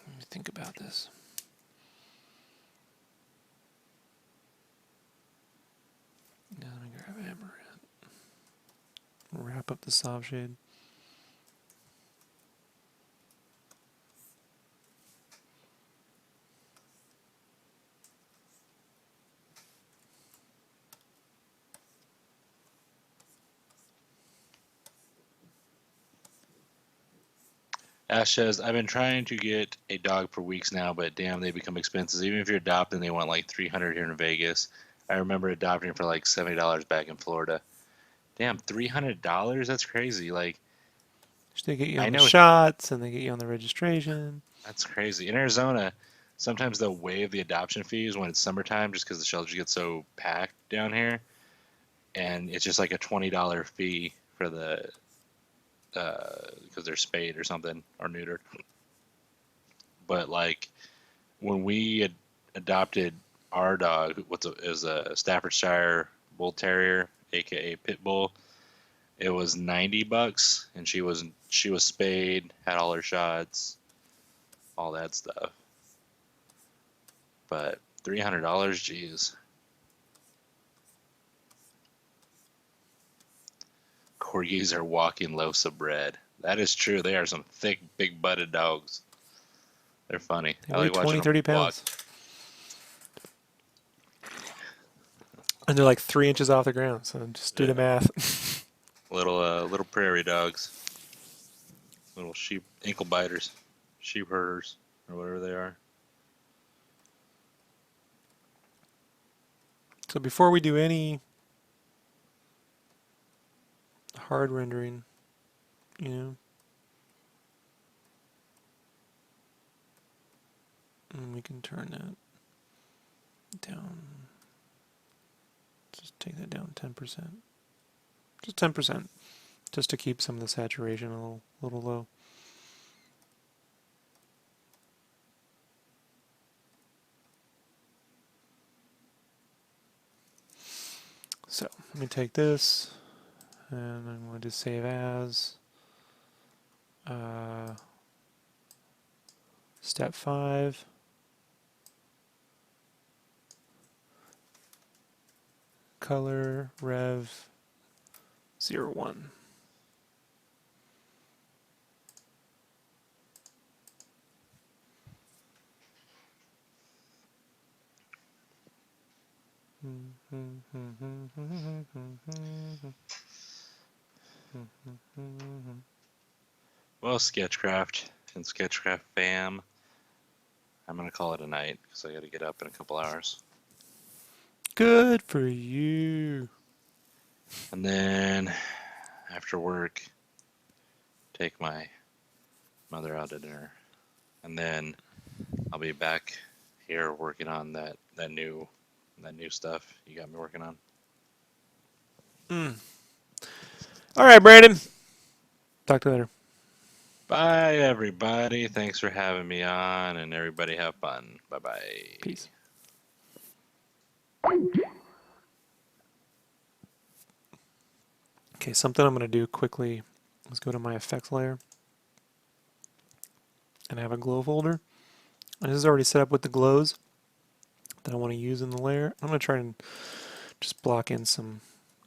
Let me think about this. Now let me grab a hammer and wrap up the soft shade. Ash says, I've been trying to get a dog for weeks now, but damn, they become expensive. Even if you're adopting, they want like 300 here in Vegas. I remember adopting for like $70 back in Florida. Damn, $300? That's crazy. Like, They get you I on the know shots and they get you on the registration. that's crazy. In Arizona, sometimes they'll waive the adoption fees when it's summertime just because the shelters get so packed down here. And it's just like a $20 fee for the, because they're spayed or something or neutered. But like, when we had adopted our dog, is a Staffordshire Bull Terrier, aka Pit Bull. It was $90, and she was spayed, had all her shots, all that stuff. But $300, geez. Corgis are walking loaves of bread. That is true. They are some thick, big-butted dogs. They're funny. They I weigh like watching 20, them 30 walk. pounds. And they're like 3 inches off the ground, so just do the Yeah. math. Little prairie dogs. Little sheep ankle biters. Sheep herders, or whatever they are. So before we do any hard rendering, you know, and we can turn that down. Just take that down 10%. Just 10%. Just to keep some of the saturation a little low. So let me take this and I'm going to save as step 5. color rev 01. Well, SketchCraft and SketchCraft fam, I'm gonna call it a night because I got to get up in a couple hours. Good for you. And then after work, take my mother out to dinner, and then I'll be back here working on that new stuff you got me working on. All right, Brandon. Talk to you later. Bye, everybody. Thanks for having me on, and everybody have fun. Bye bye. Peace. Okay, something I'm going to do quickly. Let's go to my effects layer and I have a glow folder. And this is already set up with the glows that I want to use in the layer. I'm going to try and just block in some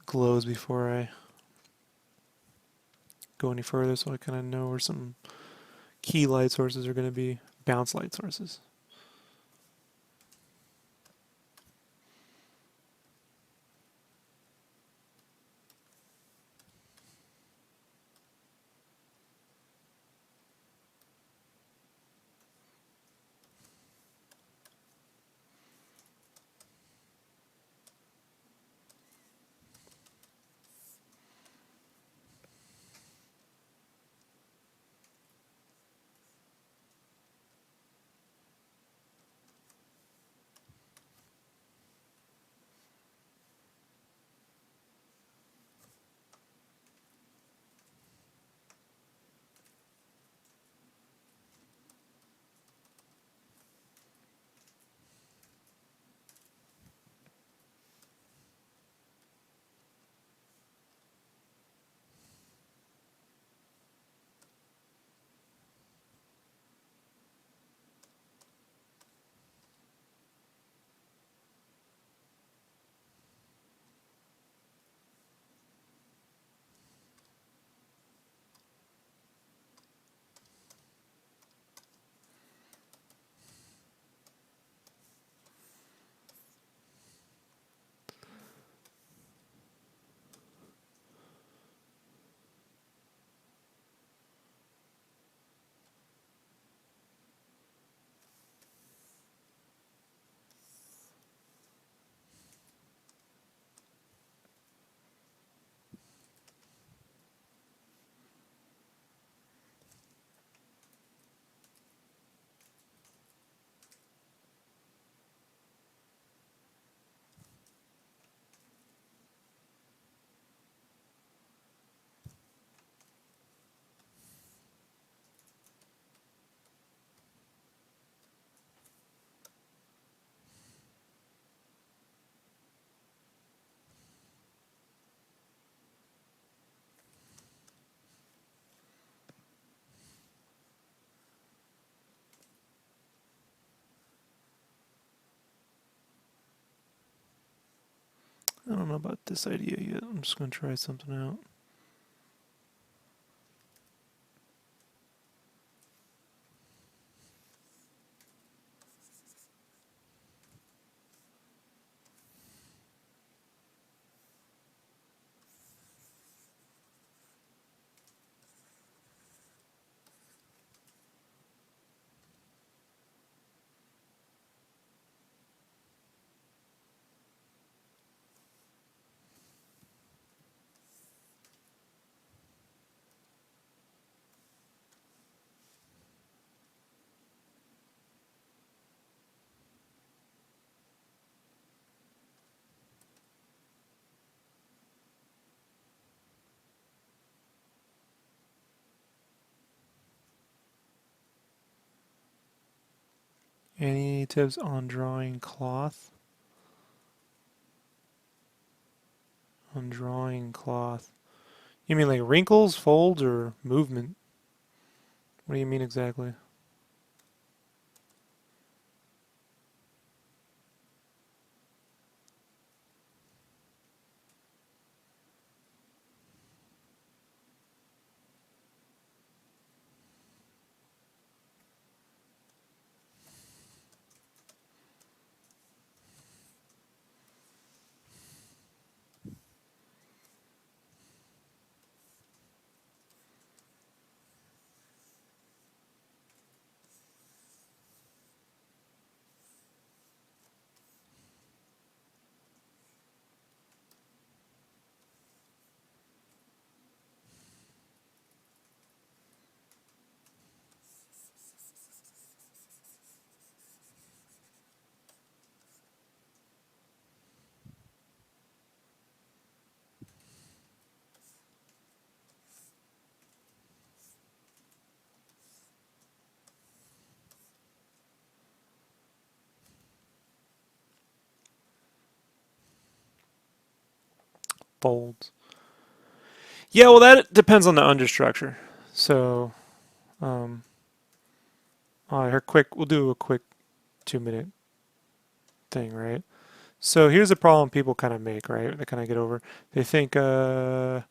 glows before I go any further so I kind of know where some key light sources are going to be, bounce light sources. I don't know about this idea yet. I'm just going to try something out. Any tips on drawing cloth? On drawing cloth. You mean like wrinkles, folds, or movement? What do you mean exactly? folds. Yeah, well, that depends on the understructure. So, um, all right, we'll do a quick 2 minute thing, right? So here's a problem people kind of make, right? They kind of get over. They think, so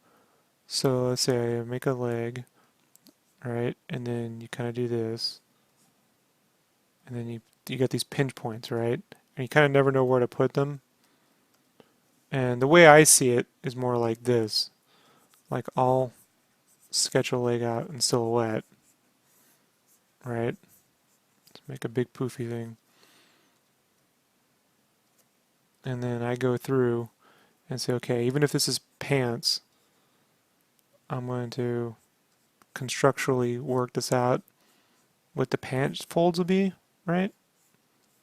let's say I make a leg, right? And then you kind of do this, and then you get these pinch points, right? And you kind of never know where to put them. And the way I see it is more like this. Like I'll sketch a leg out in silhouette, right? Let's make a big poofy thing. And then I go through and say, okay, even if this is pants, I'm going to constructually work this out what the pants folds will be, right?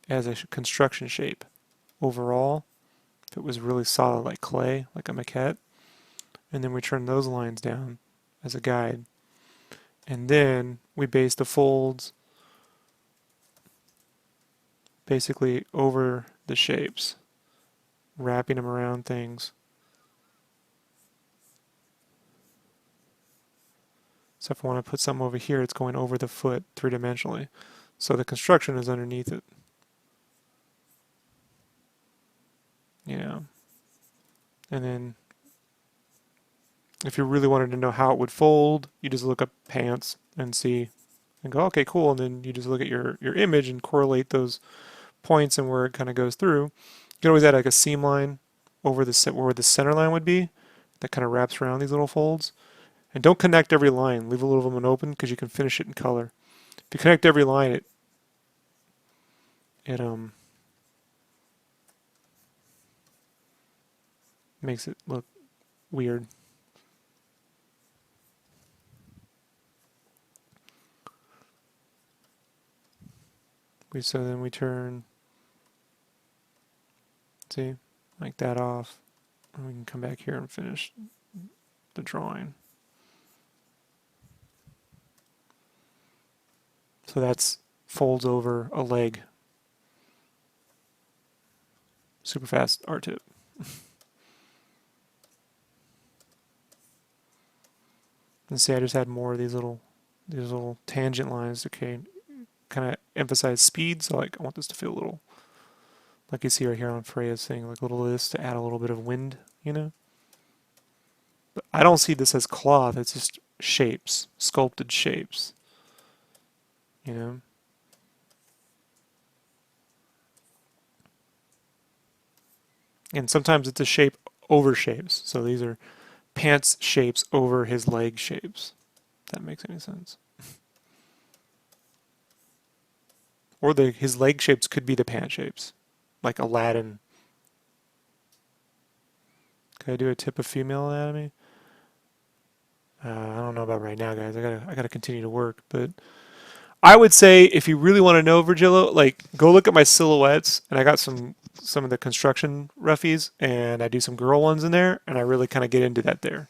As a construction shape. Overall, if it was really solid like clay, like a maquette, and then we turn those lines down as a guide. And then we base the folds basically over the shapes, wrapping them around things. So if I want to put something over here, it's going over the foot three-dimensionally. So the construction is underneath it. You know. And then if you really wanted to know how it would fold, you just look up pants and see and go, okay, cool. And then you just look at your image and correlate those points and where it kind of goes through. You can always add like a seam line over where the center line would be that kind of wraps around these little folds. And don't connect every line. Leave a little of them open because you can finish it in color. If you connect every line, it makes it look weird. So then we turn, see, like that off. And we can come back here and finish the drawing. So that's folds over a leg. Super fast art tip. And see, I just had more of these little tangent lines to kind of emphasize speed. So like, I want this to feel a little, like you see right here on Freya's thing, like a little of this to add a little bit of wind, you know. But I don't see this as cloth. It's just shapes, sculpted shapes, you know. And sometimes it's a shape over shapes. So these are pants shapes over his leg shapes. If that makes any sense. Or his leg shapes could be the pant shapes, like Aladdin. Could I do a tip of female anatomy? I don't know about right now, guys. I gotta continue to work, but I would say if you really want to know Virgilio, like go look at my silhouettes, and I got some of the construction roughies, and I do some girl ones in there, and I really kind of get into that there.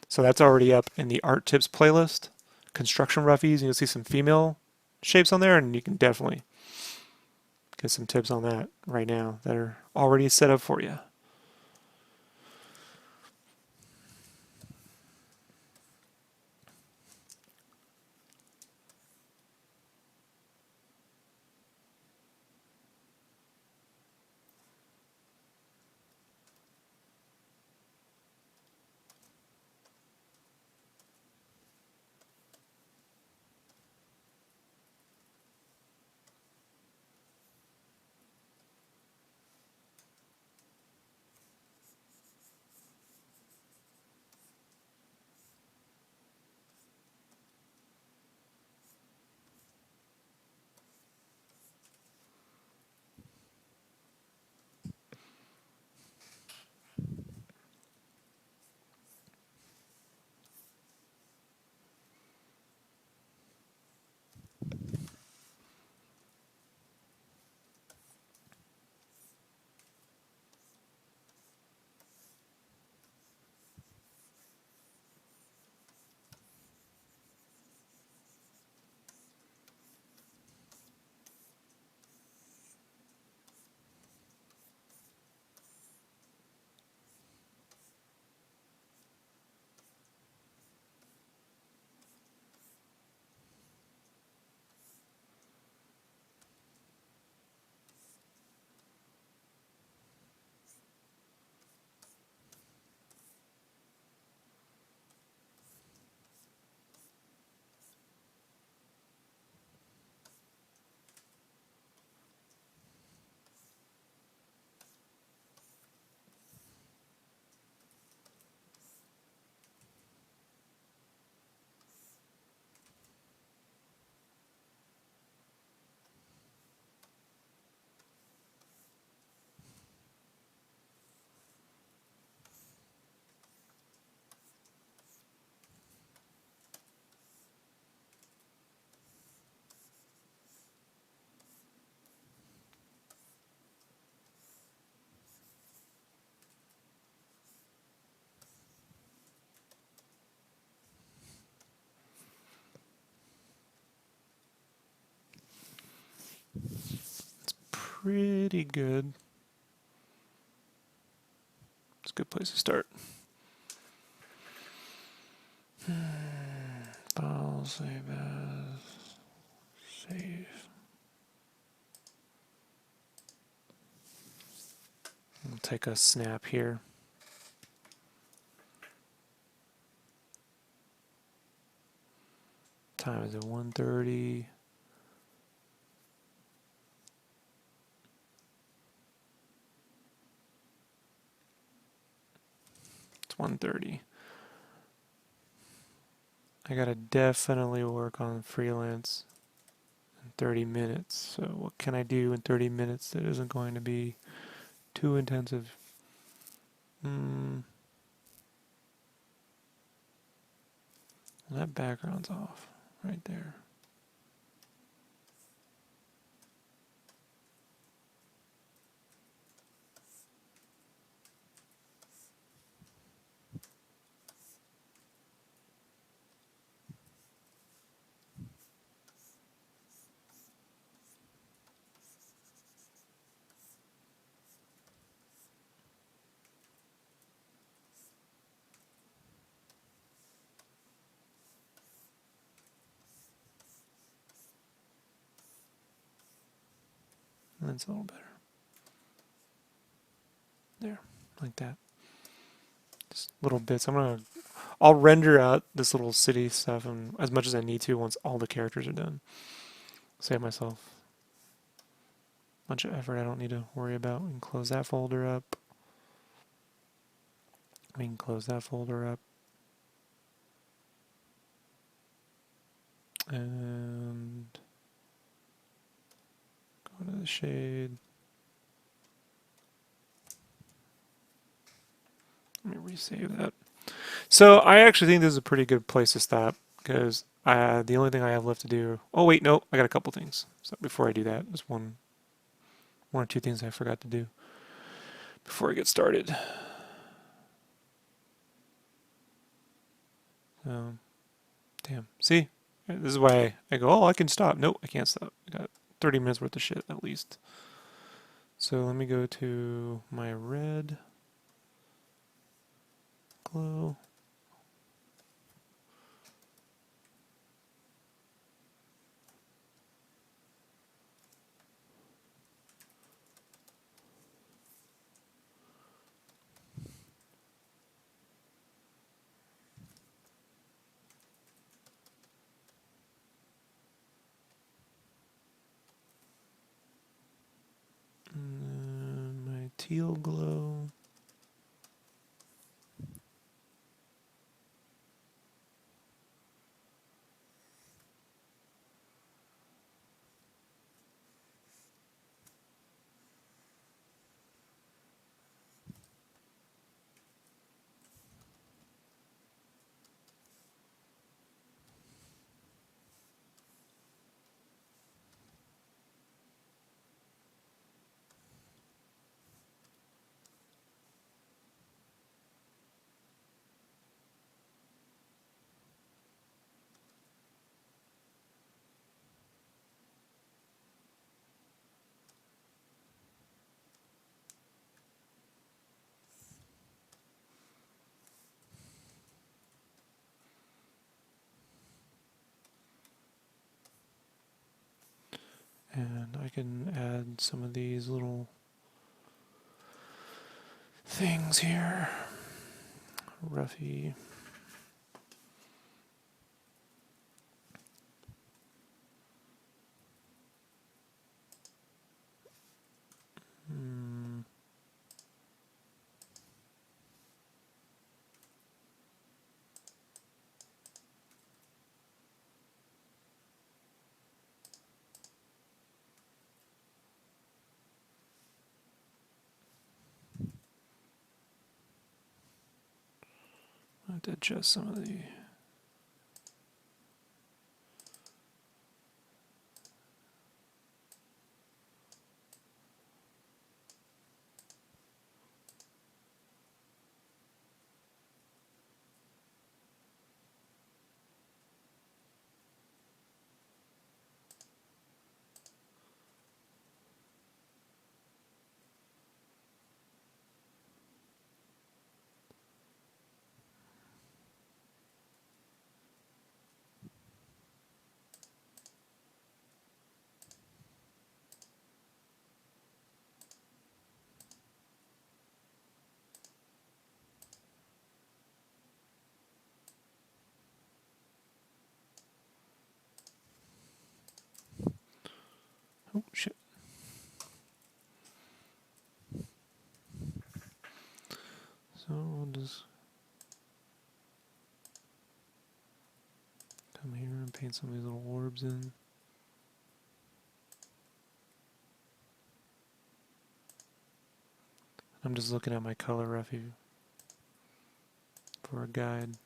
So that's already up in the art tips playlist, construction roughies, and you'll see some female shapes on there, and you can definitely get some tips on that right now that are already set up for you. pretty good. It's a good place to start. File, save as, save. We'll take a snap here. Time is at 1:30. It's 1:30. I gotta definitely work on freelance in 30 minutes. So what can I do in 30 minutes that isn't going to be too intensive? That background's off right there. That's a little better. There, like that. Just little bits. I'll render out this little city stuff and as much as I need to once all the characters are done. Save myself a bunch of effort I don't need to worry about. We can close that folder up. We can close that folder up. And go to the shade. Let me resave that. So I actually think this is a pretty good place to stop because the only thing I have left to do. Oh wait, no, I got a couple things. So before I do that, there's one or two things I forgot to do before I get started. Damn. See, this is why I go. Oh, I can stop. Nope, I can't stop. I got 30 minutes worth of shit at least. So let me go to my red glow. And my teal glow. And I can add some of these little things here. Roughy. I have to adjust some of the. So we'll just come here and paint some of these little orbs in. I'm just looking at my color refuge for a guide.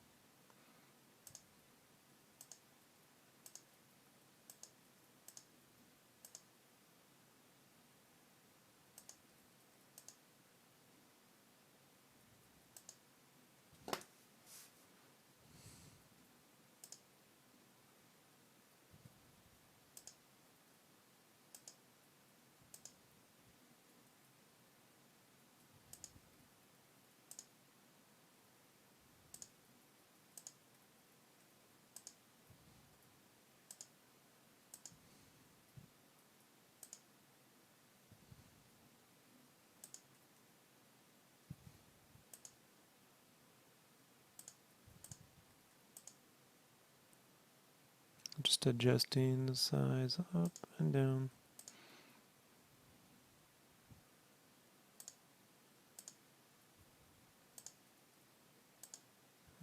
Just adjusting the size up and down.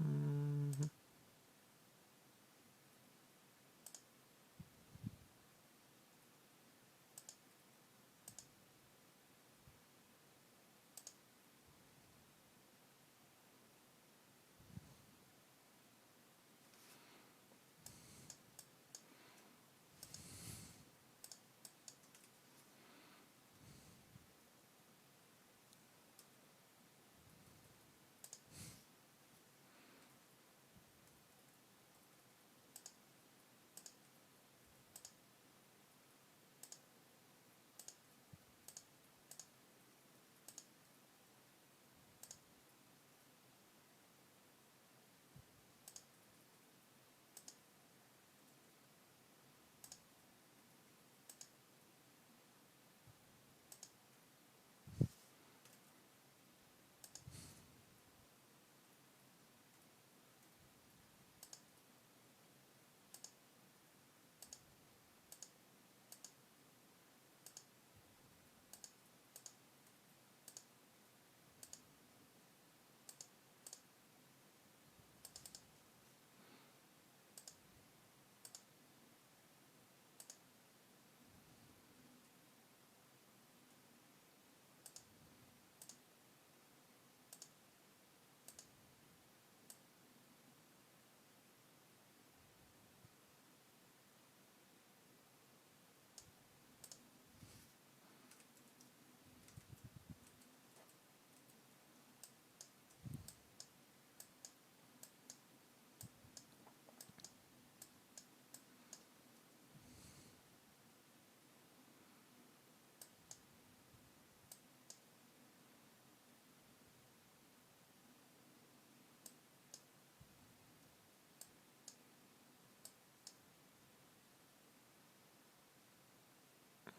Mm-hmm.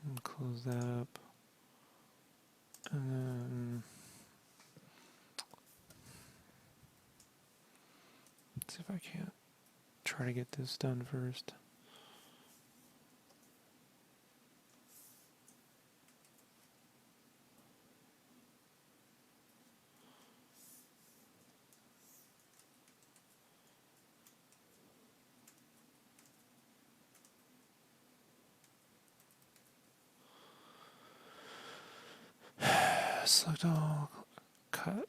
And close that up. And then let's see if I can't try to get this done first. Select all, cut.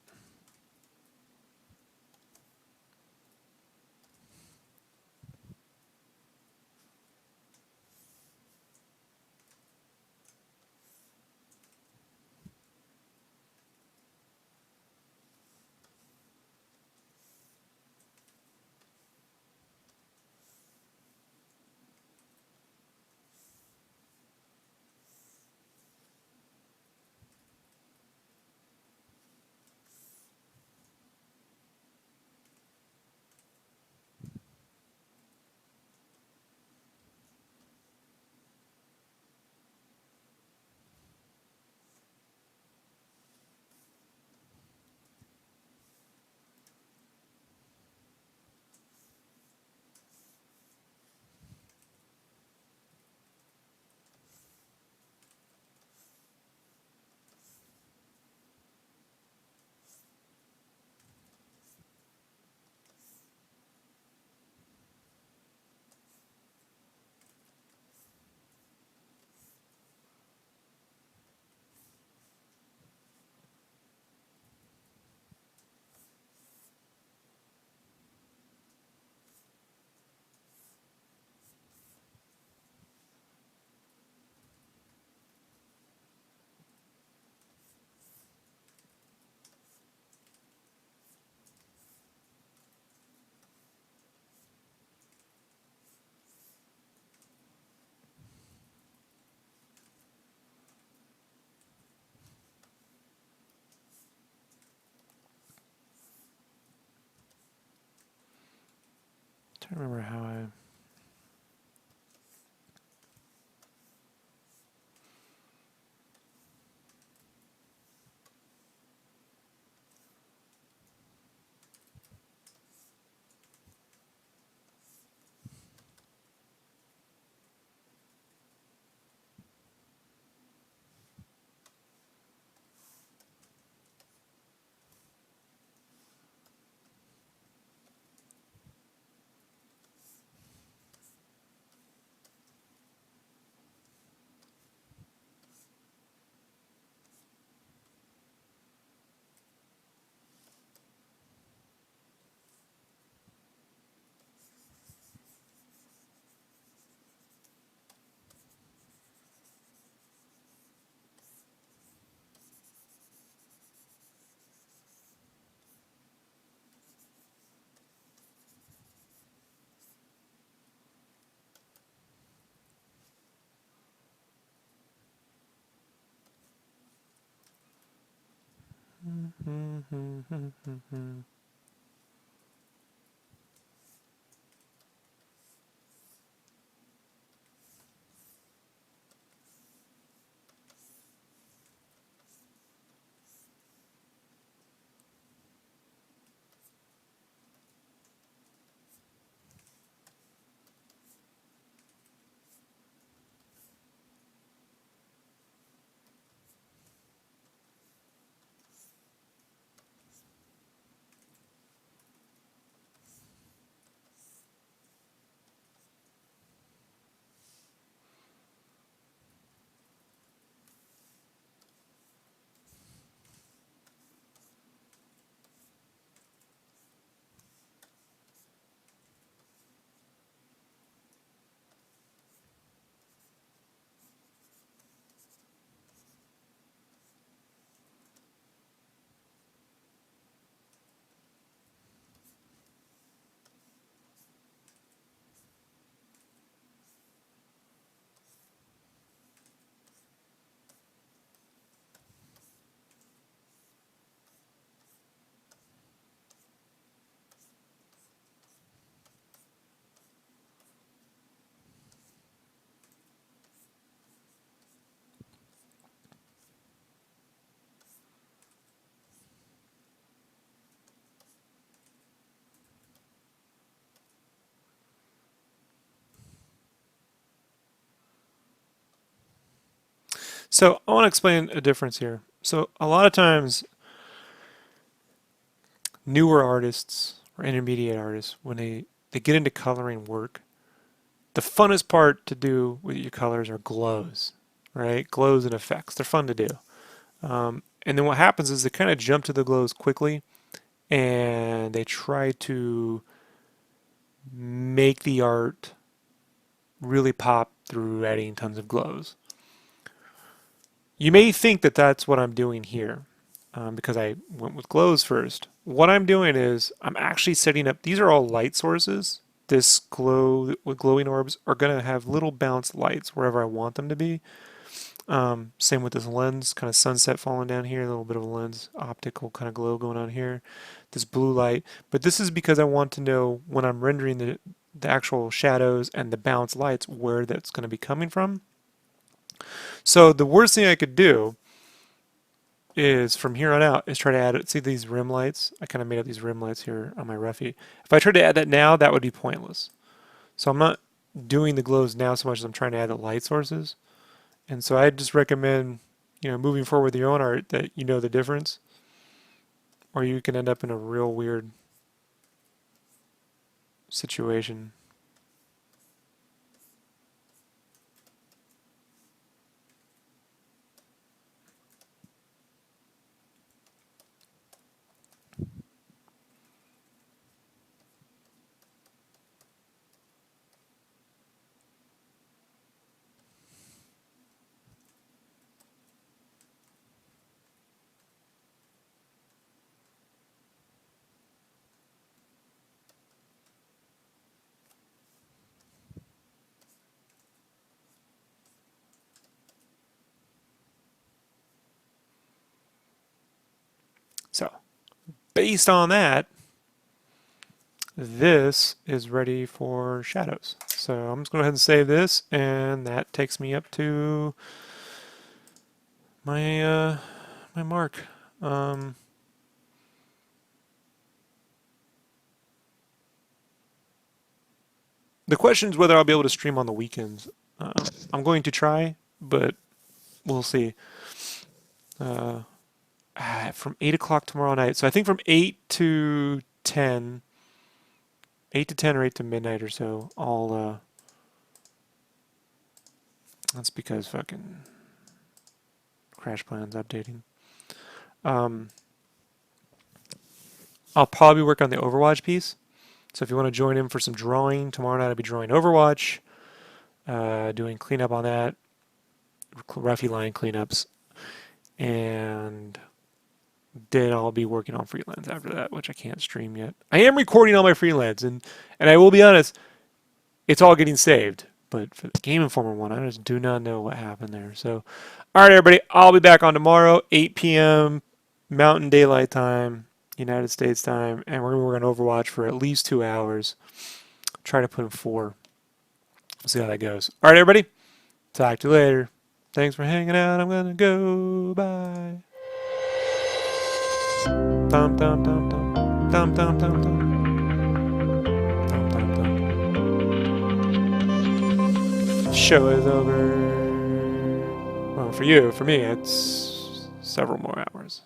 trying to remember how I. So I want to explain a difference here. So a lot of times, newer artists or intermediate artists, when they get into coloring work, the funnest part to do with your colors are glows, right? Glows and effects. They're fun to do. And then what happens is they kind of jump to the glows quickly and they try to make the art really pop through adding tons of glows. You may think that that's what I'm doing here because I went with glows first. What I'm doing is I'm actually setting up, these are all light sources. This glow with glowing orbs are going to have little bounced lights wherever I want them to be. Same with this lens, kind of sunset falling down here, a little bit of a lens, optical kind of glow going on here. This blue light, but this is because I want to know when I'm rendering the actual shadows and the bounce lights where that's going to be coming from. So the worst thing I could do is from here on out is try to add it. See these rim lights? I kind of made up these rim lights here on my Roughie. If I tried to add that now, that would be pointless. So I'm not doing the glows now so much as I'm trying to add the light sources. And so I just recommend, moving forward with your own art that you know the difference, or you can end up in a real weird situation. So based on that, this is ready for shadows. So I'm just going to go ahead and save this, and that takes me up to my my mark. The question is whether I'll be able to stream on the weekends. I'm going to try, but we'll see. From 8 o'clock tomorrow night. So I think from 8 to 10, 8 to 10 or 8 to midnight or so, that's because fucking Crash Plan's updating. I'll probably work on the Overwatch piece. So if you want to join in for some drawing, tomorrow night I'll be drawing Overwatch, doing cleanup on that, roughy line cleanups, and then I'll be working on freelance after that, which I can't stream yet. I am recording all my freelance, and I will be honest, it's all getting saved. But for the Game Informer one, I just do not know what happened there. So, all right, everybody, I'll be back on tomorrow, 8 p.m. Mountain Daylight Time, United States time, and we're going to work on Overwatch for at least 2 hours. Try to put in 4. We'll see how that goes. All right, everybody, talk to you later. Thanks for hanging out. I'm going to go. Bye. Dum dum dum dum dum dum dum dum dum dum dum. Show is over. Well, for you, for me, it's several more hours.